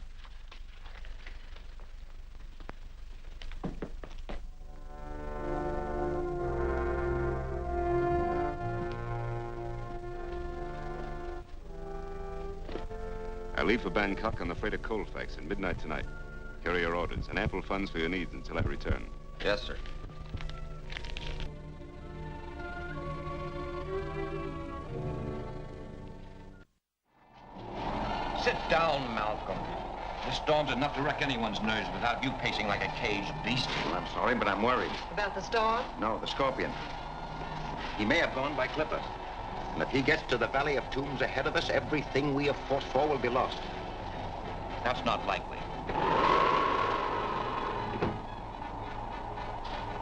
I leave for Bangkok on the freighter Colfax at midnight tonight. Carry your orders and ample funds for your needs until I return. Yes, sir. Sit down, Malcolm. This storm's enough to wreck anyone's nerves without you pacing like a caged beast. Well, I'm sorry, but I'm worried. About the storm? No, the Scorpion. He may have gone by clipper. And if he gets to the Valley of Tombs ahead of us, everything we have fought for will be lost. That's not likely.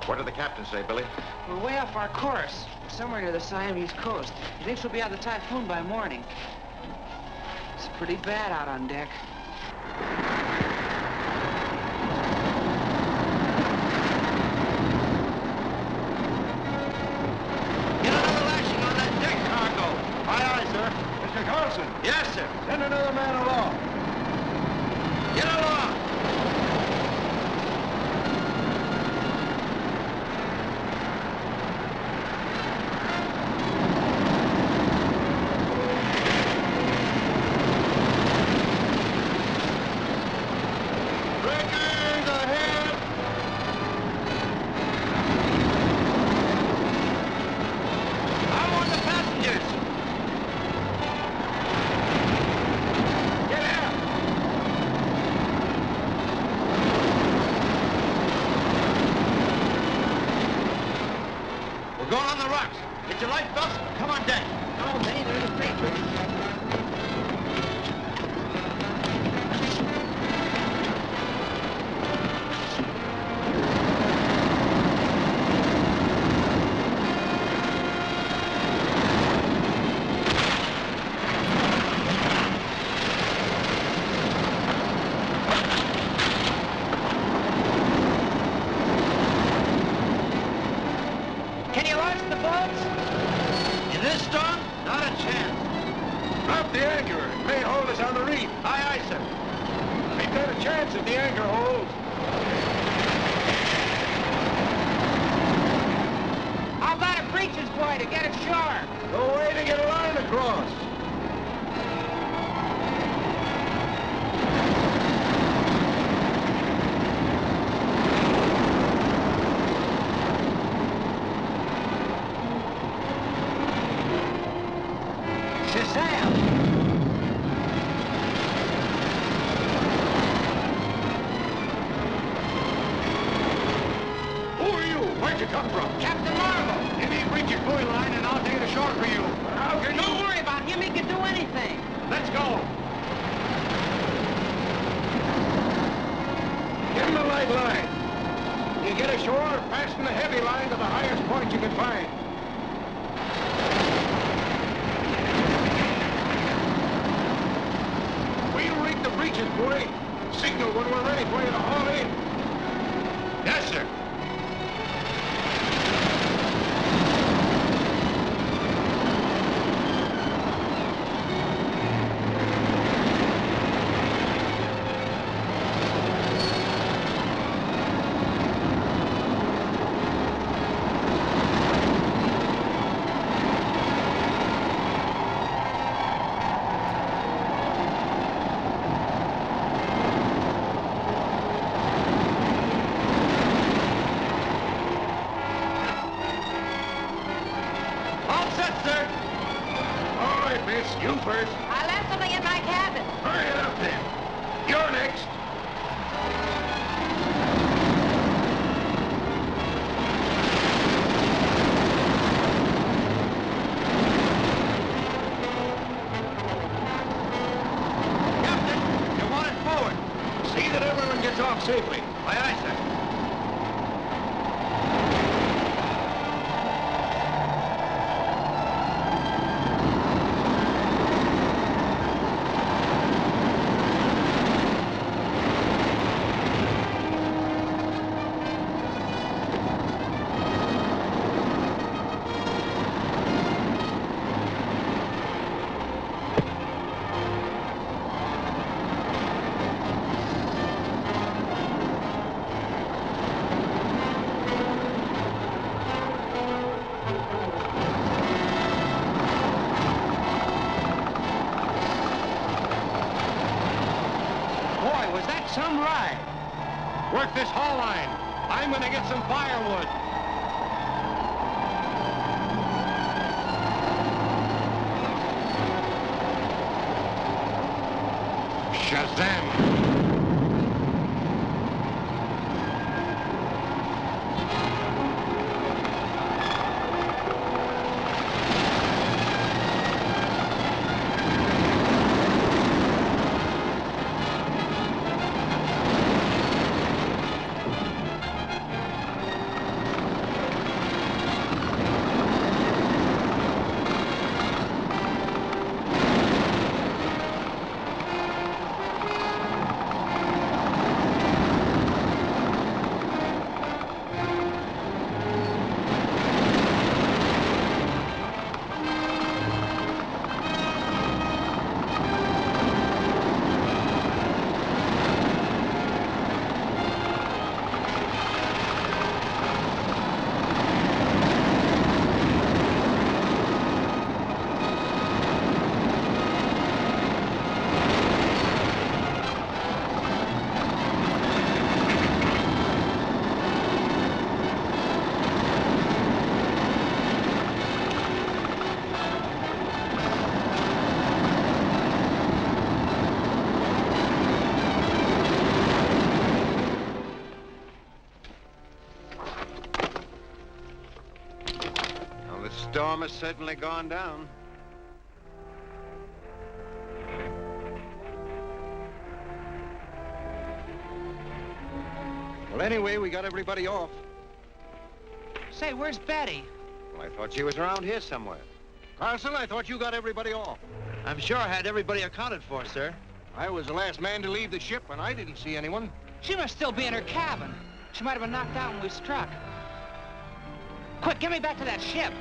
What did the captain say, Billy? We're way off our course. We're somewhere near the Siamese coast. He thinks we'll be out of the typhoon by morning. It's pretty bad out on deck. Wilson. Yes, sir. Send another man along. Get along. Breakers ahead! I want the passengers. Get out. We're going on the rocks. Get your life belts. Come on deck. Oh, they ain't the Patriots. Can you launch the boats? In this storm? Not a chance. Drop the anchor. It may hold us on the reef. Aye, aye, sir. Ain't got a chance if the anchor holds. How about a preacher's boy to get ashore? No way to get a line across. Shazam! Who are you? Where'd you come from? Captain Marvel! Give me a preacher's buoy line and I'll take it ashore for you. How can Don't you? worry about him. He can do anything. Let's go. Give him a light line. You get ashore, fasten the heavy line to the highest point you can find. We'll rig the breeches buoy. Signal when we're ready for you to haul in. Yes, sir. All set, sir. All right, miss. You first. I left something in my cabin. Hurry it up, then. You're next. Captain, you want it forward. See that everyone gets off safely. Aye, aye, sir. Boy, was that some ride. Work this haul line. I'm gonna get some firewood. Shazam! storm has certainly gone down. Well, anyway, we got everybody off. Say, where's Betty? Well, I thought she was around here somewhere. Carson, I thought you got everybody off. I'm sure I had everybody accounted for, sir. I was the last man to leave the ship, and I didn't see anyone. She must still be in her cabin. She might have been knocked out when we struck. Quick, get me back to that ship.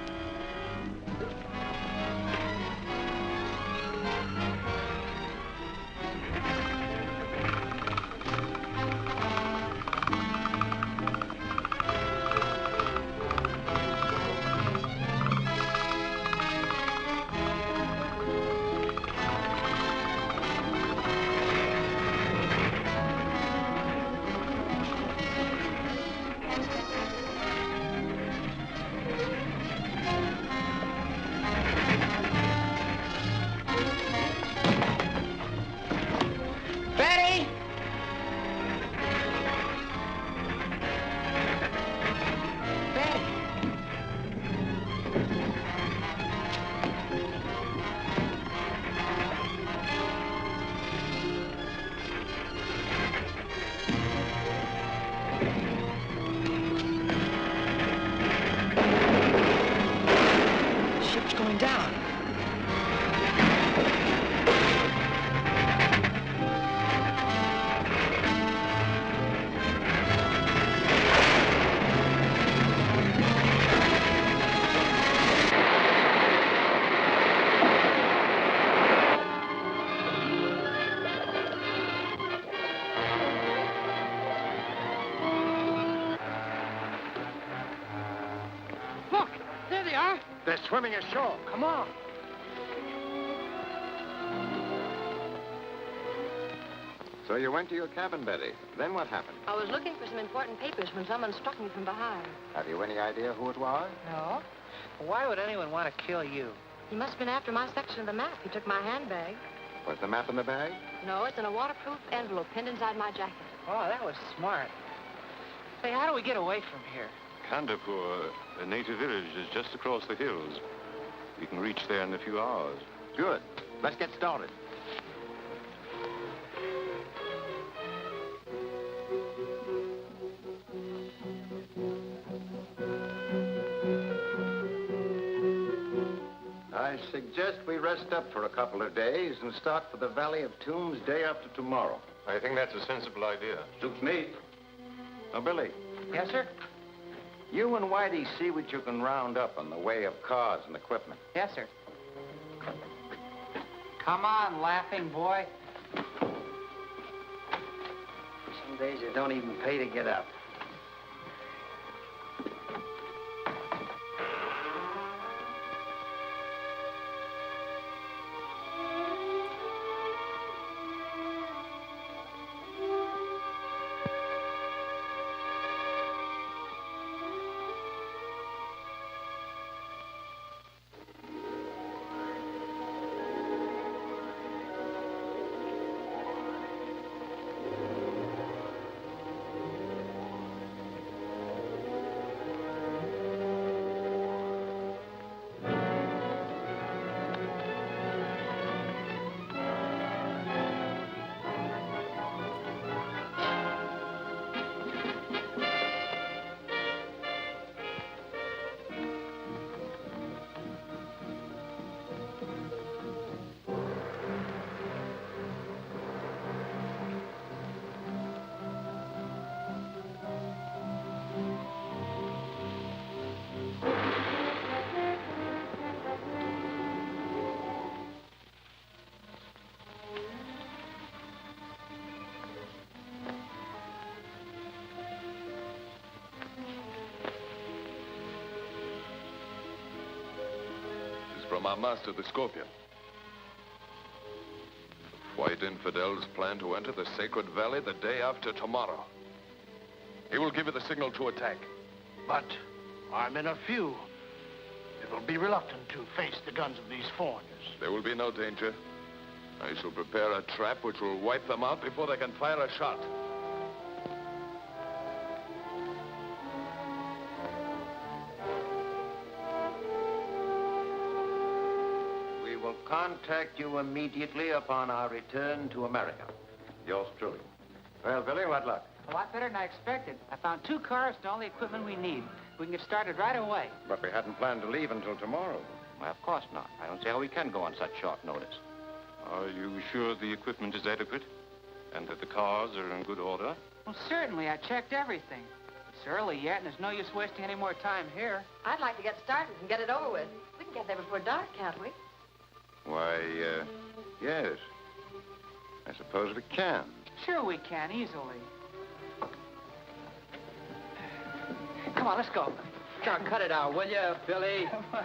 They're swimming ashore. Come on. So you went to your cabin, Betty. Then what happened? I was looking for some important papers when someone struck me from behind. Have you any idea who it was? No. Why would anyone want to kill you? He must have been after my section of the map. He took my handbag. Was the map in the bag? No, it's in a waterproof envelope pinned inside my jacket. Oh, that was smart. Say, how do we get away from here? Kandapur, a native village, is just across the hills. We can reach there in a few hours. Good. Let's get started. I suggest we rest up for a couple of days and start for the Valley of Tombs day after tomorrow. I think that's a sensible idea. Suits me. Now, Billy. Yes, sir? You and Whitey see what you can round up in the way of cars and equipment. Yes, sir. Come on, laughing boy. Some days it don't even pay to get up. From our master, the Scorpion. The white infidels plan to enter the Sacred Valley the day after tomorrow. He will give you the signal to attack. But our men are few. They will be reluctant to face the guns of these foreigners. There will be no danger. I shall prepare a trap which will wipe them out before they can fire a shot. contact you immediately upon our return to America. Yours truly. Well, Billy, what luck? A lot better than I expected. I found 2 cars and all the equipment we need. We can get started right away. But we hadn't planned to leave until tomorrow. Well, of course not. I don't see how we can go on such short notice. Are you sure the equipment is adequate? And that the cars are in good order? Well, certainly. I checked everything. It's early yet, and there's no use wasting any more time here. I'd like to get started and get it over with. We can get there before dark, can't we? Why, yes. I suppose we can. Sure we can, easily. Come on, let's go. Now, cut it out, will you, Billy? Come on.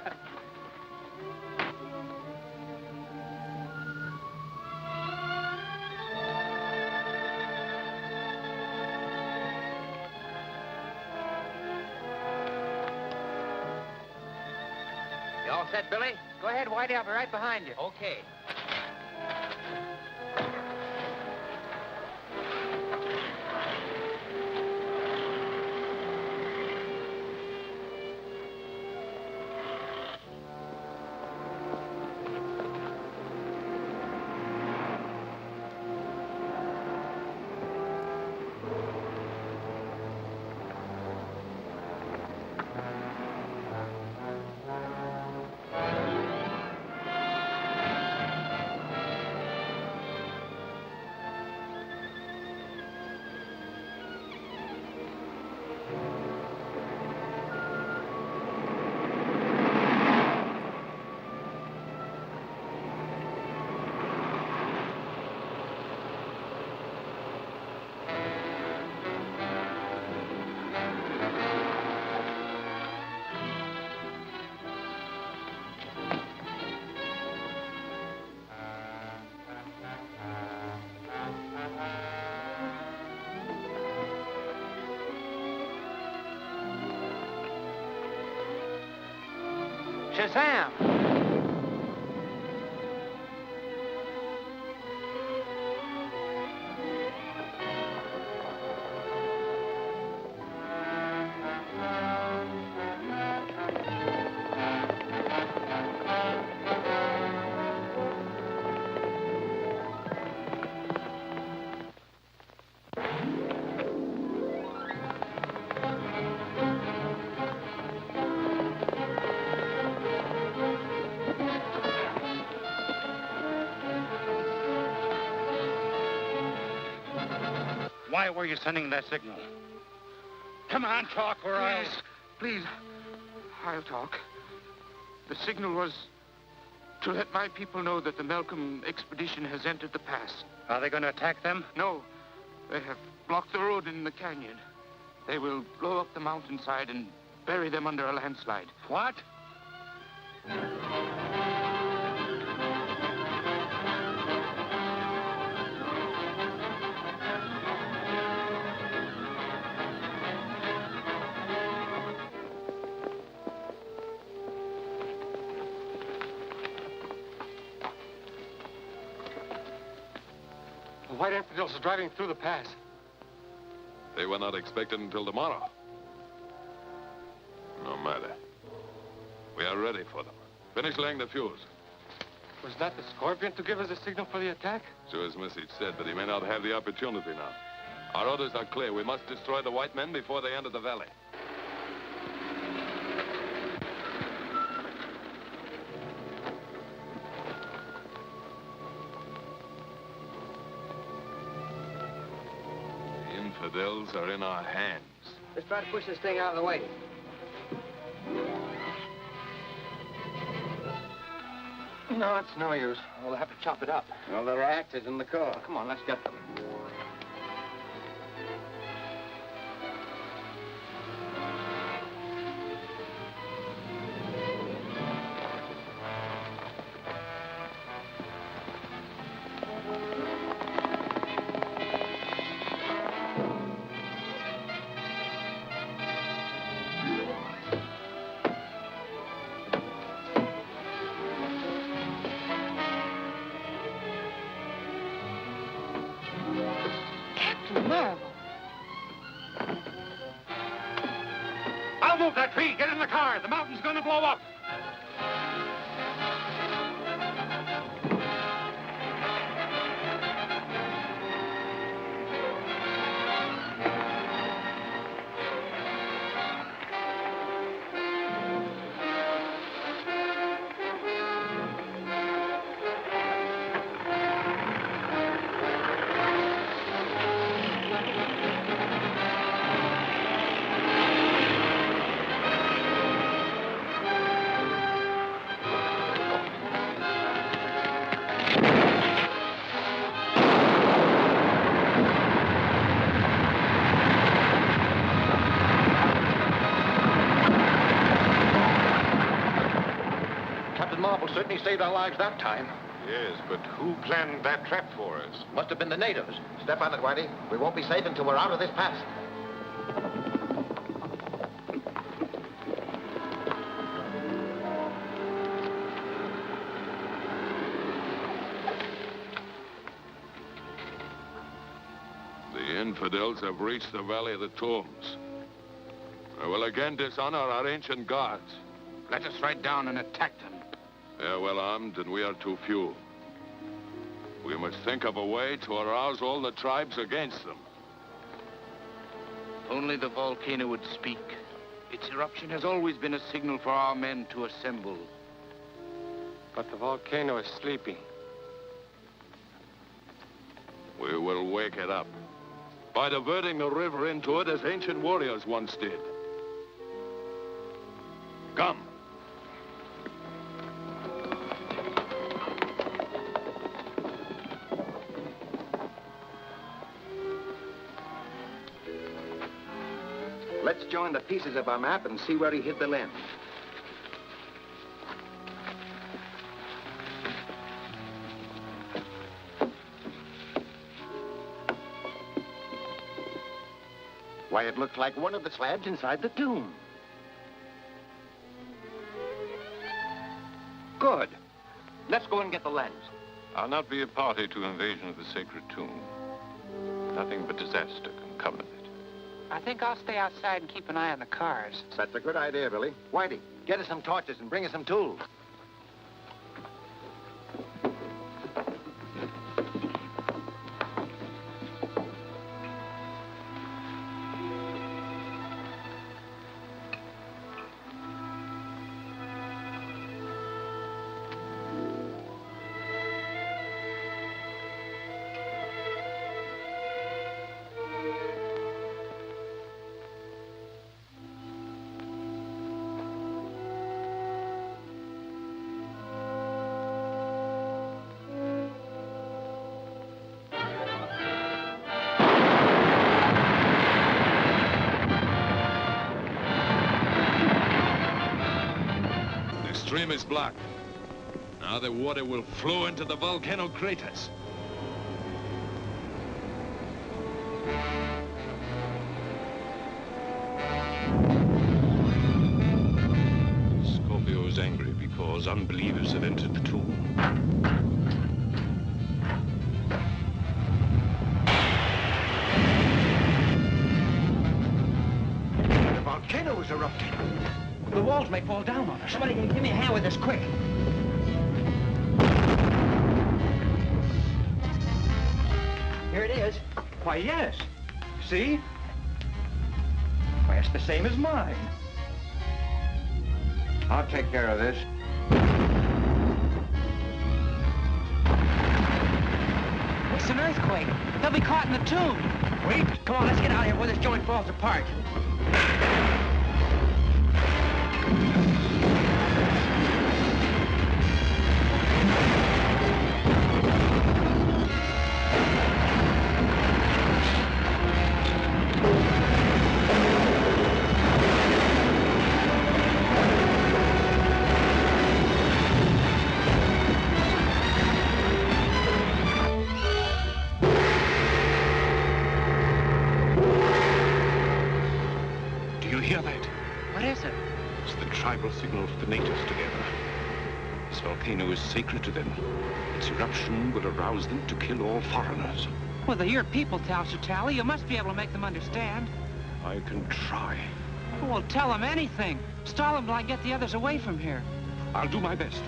You all set, Billy? Go ahead, Whitey. I'll be right behind you. Okay. Shazam! Why were you sending that signal? Come on, talk, or I'll... Please, I'll talk. The signal was to let my people know that the Malcolm expedition has entered the pass. Are they going to attack them? No, they have blocked the road in the canyon. They will blow up the mountainside and bury them under a landslide. What? The white infidels are driving through the pass. They were not expected until tomorrow. No matter. We are ready for them. Finish laying the fuse. Was that the Scorpion to give us a signal for the attack? So his message said, but he may not have the opportunity now. Our orders are clear. We must destroy the white men before they enter the valley. The infidels are in our hands. Let's try to push this thing out of the way. No, it's no use. We'll have to chop it up. Well, there are actors in the car. Come on, let's get them. I'll move that tree. Get in the car. The mountain's going to blow up. certainly saved our lives that time. Yes, but who planned that trap for us? Must have been the natives. Step on it, Whitey. We won't be safe until we're out of this pass. The infidels have reached the Valley of the Tombs. I will again dishonor our ancient gods. Let us ride down and attack them. They are well armed, and we are too few. We must think of a way to arouse all the tribes against them. If only the volcano would speak. Its eruption has always been a signal for our men to assemble. But the volcano is sleeping. We will wake it up by diverting the river into it as ancient warriors once did. Come. Let's join the pieces of our map and see where he hid the lens. Why, it looks like one of the slabs inside the tomb. Good. Let's go and get the lens. I'll not be a party to invasion of the sacred tomb. Nothing but disaster can come of it. I think I'll stay outside and keep an eye on the cars. That's a good idea, Billy. Whitey, get us some torches and bring us some tools. The stream is black. Now the water will flow into the volcano craters. Scorpio is angry because unbelievers have entered the tomb. The volcano is erupting. The walls may fall down on us. Somebody can give me a hand with this, quick. Here it is. Why, yes. See? Why, it's the same as mine. I'll take care of this. It's an earthquake. They'll be caught in the tomb. Wait, come on, let's get out of here before this joint falls apart. tribal signal for the natives together. This volcano is sacred to them. Its eruption will arouse them to kill all foreigners. Well, they're your people, Tally. You must be able to make them understand. I can try. Well, tell them anything. Stall them till I get the others away from here. I'll do my best.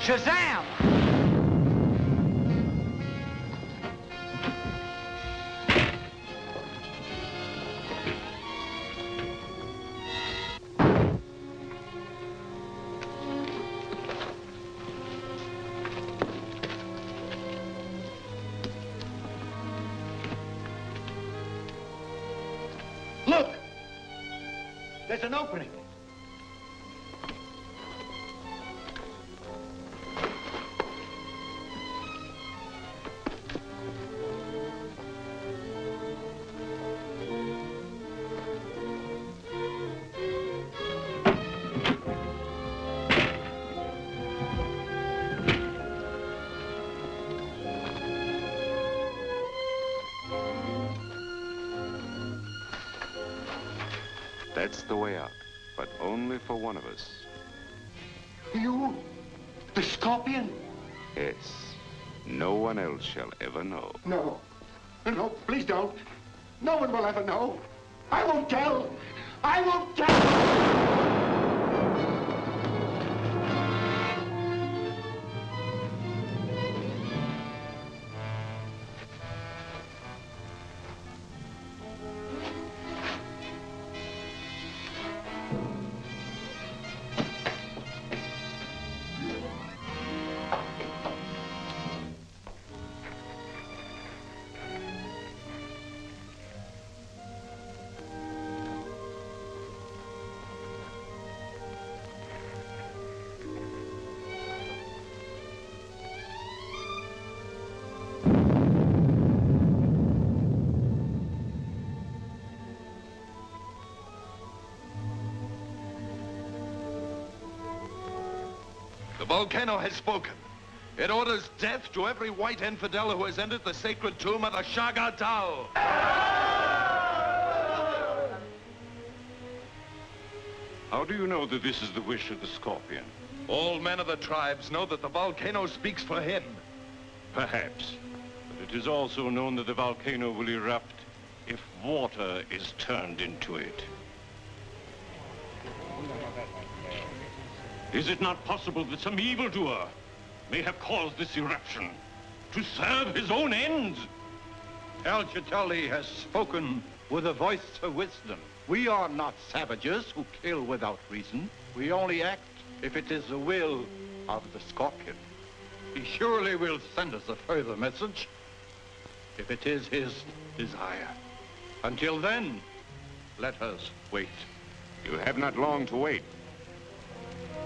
Shazam! Look! There's an opening. That's the way out, but only for one of us. You? The Scorpion? Yes. No one else shall ever know. No. No, please don't. No one will ever know. I won't tell. I won't tell. The volcano has spoken. It orders death to every white infidel who has entered the sacred tomb of the Shagatal. How do you know that this is the wish of the Scorpion? All men of the tribes know that the volcano speaks for him. Perhaps. But it is also known that the volcano will erupt if water is turned into it. Is it not possible that some evildoer may have caused this eruption to serve his own ends? El Chitali has spoken with a voice of wisdom. We are not savages who kill without reason. We only act if it is the will of the Scorpion. He surely will send us a further message if it is his desire. Until then, let us wait. You have not long to wait.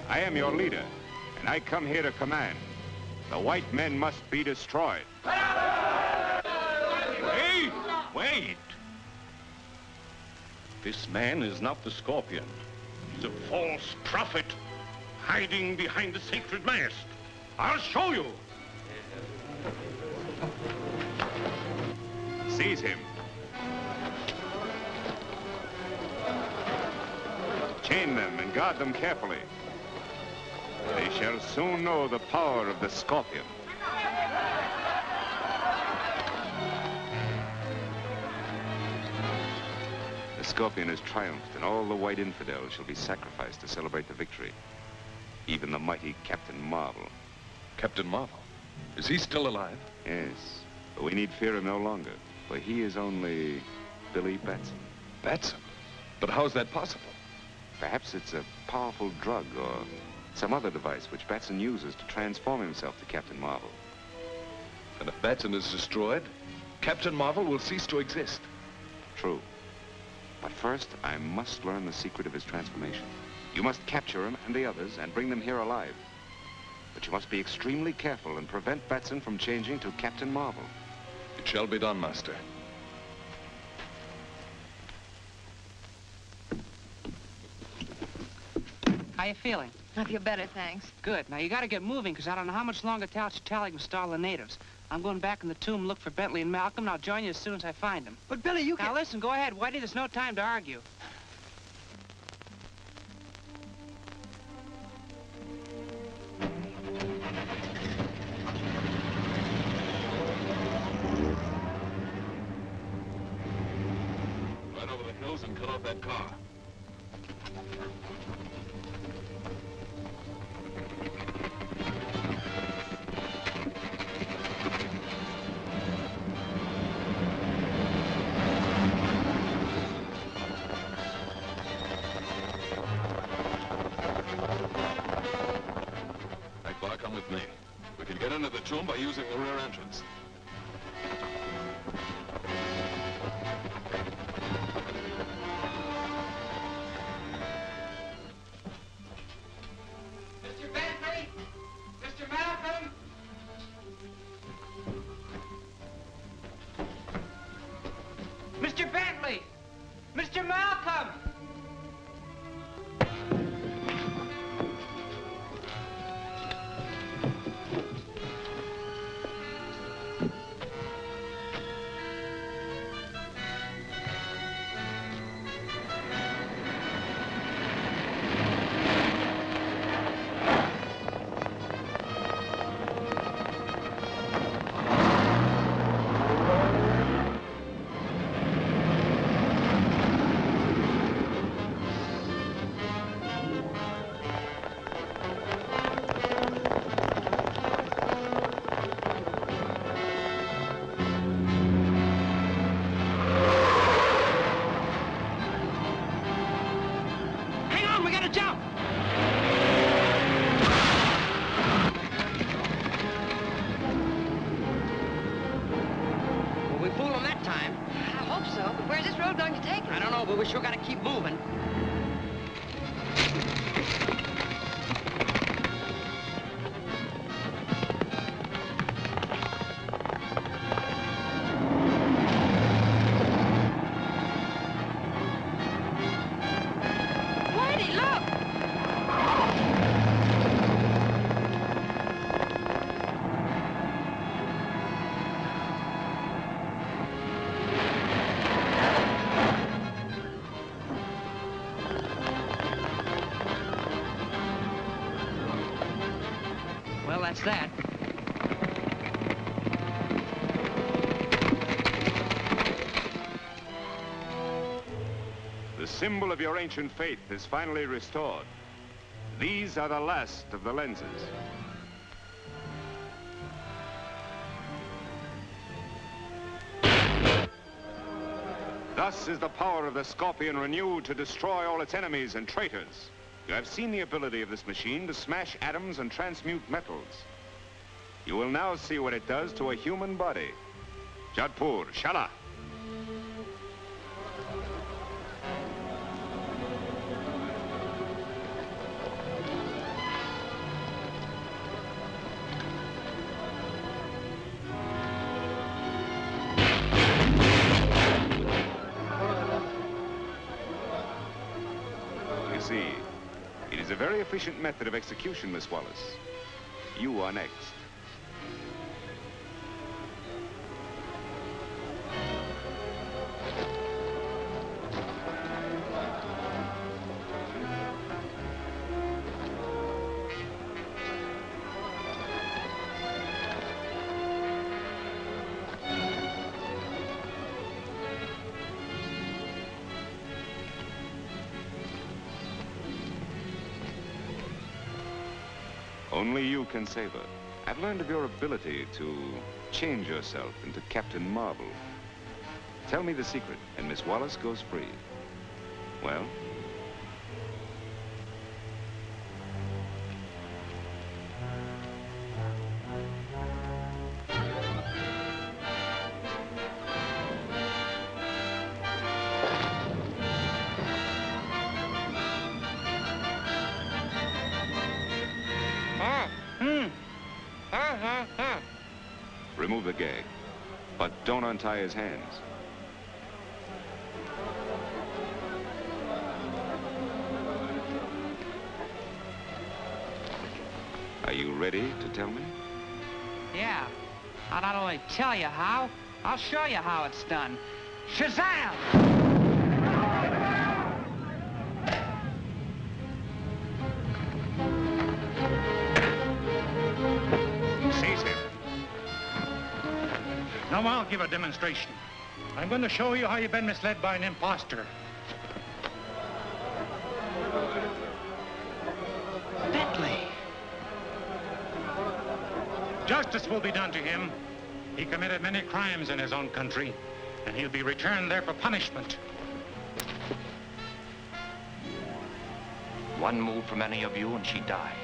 I am your leader, and I come here to command. The white men must be destroyed. Wait! Wait! This man is not the Scorpion. He's a false prophet hiding behind the sacred mast. I'll show you. Seize him. Chain them and guard them carefully. They shall soon know the power of the Scorpion. The Scorpion has triumphed, and all the white infidels shall be sacrificed to celebrate the victory. Even the mighty Captain Marvel. Captain Marvel? Is he still alive? Yes, but we need fear him no longer, for he is only Billy Batson. Batson? But how's that possible? Perhaps it's a powerful drug or some other device which Batson uses to transform himself to Captain Marvel. And if Batson is destroyed, Captain Marvel will cease to exist. True. But first, I must learn the secret of his transformation. You must capture him and the others and bring them here alive. But you must be extremely careful and prevent Batson from changing to Captain Marvel. It shall be done, Master. How you feeling? I feel better, thanks. Good. Now, you gotta get moving, because I don't know how much longer Tal can stall the natives. I'm going back in the tomb, look for Bentley and Malcolm, and I'll join you as soon as I find them. But, Billy, you Now, listen, go ahead, Whitey. There's no time to argue. Run over the hills and cut off that car. Come with me. We can get into the tomb by using the rear entrance. Mr. Bentley! Mr. Malcolm! Mr. Bentley! Mr. Malcolm! fool him that time. I hope so, but where's this road going to take us? I don't know, but we sure gotta keep moving. Whitey, look! Well, that's that. The symbol of your ancient faith is finally restored. These are the last of the lenses. Thus is the power of the Scorpion renewed to destroy all its enemies and traitors. You have seen the ability of this machine to smash atoms and transmute metals. You will now see what it does to a human body. Jadpur, Shala. You see, it is a very efficient method of execution, Miss Wallace. You are next. Only you can save her. I've learned of your ability to change yourself into Captain Marvel. Tell me the secret, and Miss Wallace goes free. Well? Remove the gag, but don't untie his hands. Are you ready to tell me? Yeah. I'll not only tell you how, I'll show you how it's done. Shazam! Seize him. Now I'll give a demonstration. I'm going to show you how you've been misled by an imposter. Bentley! Justice will be done to him. He committed many crimes in his own country, and he'll be returned there for punishment. One move from any of you and she dies.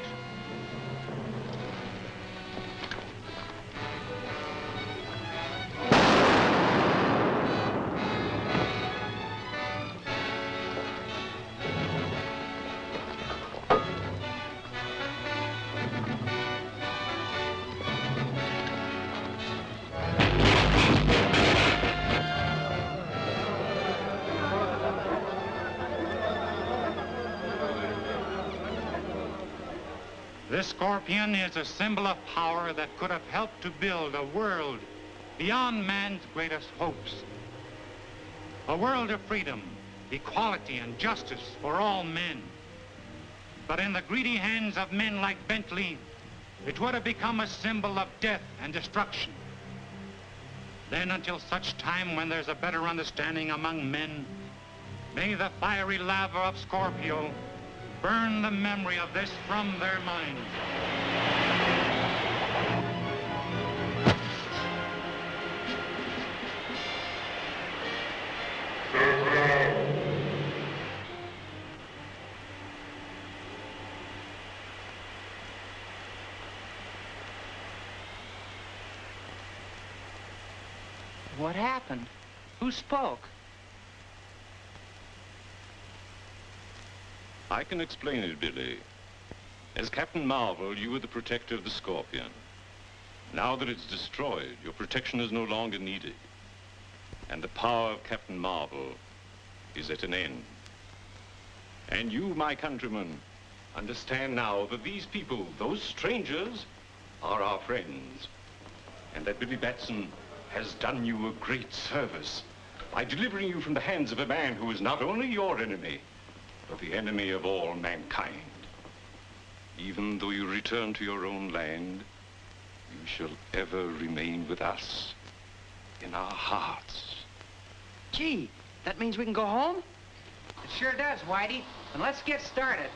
This scorpion is a symbol of power that could have helped to build a world beyond man's greatest hopes. A world of freedom, equality, and justice for all men. But in the greedy hands of men like Bentley, it would have become a symbol of death and destruction. Then, until such time when there's a better understanding among men, may the fiery lava of Scorpio burn the memory of this from their minds. What happened? Who spoke? I can explain it, Billy. As Captain Marvel, you were the protector of the Scorpion. Now that it's destroyed, your protection is no longer needed. And the power of Captain Marvel is at an end. And you, my countrymen, understand now that these people, those strangers, are our friends. And that Billy Batson has done you a great service by delivering you from the hands of a man who is not only your enemy, but the enemy of all mankind. Even though you return to your own land, you shall ever remain with us in our hearts. Gee, that means we can go home? It sure does, Whitey. And let's get started.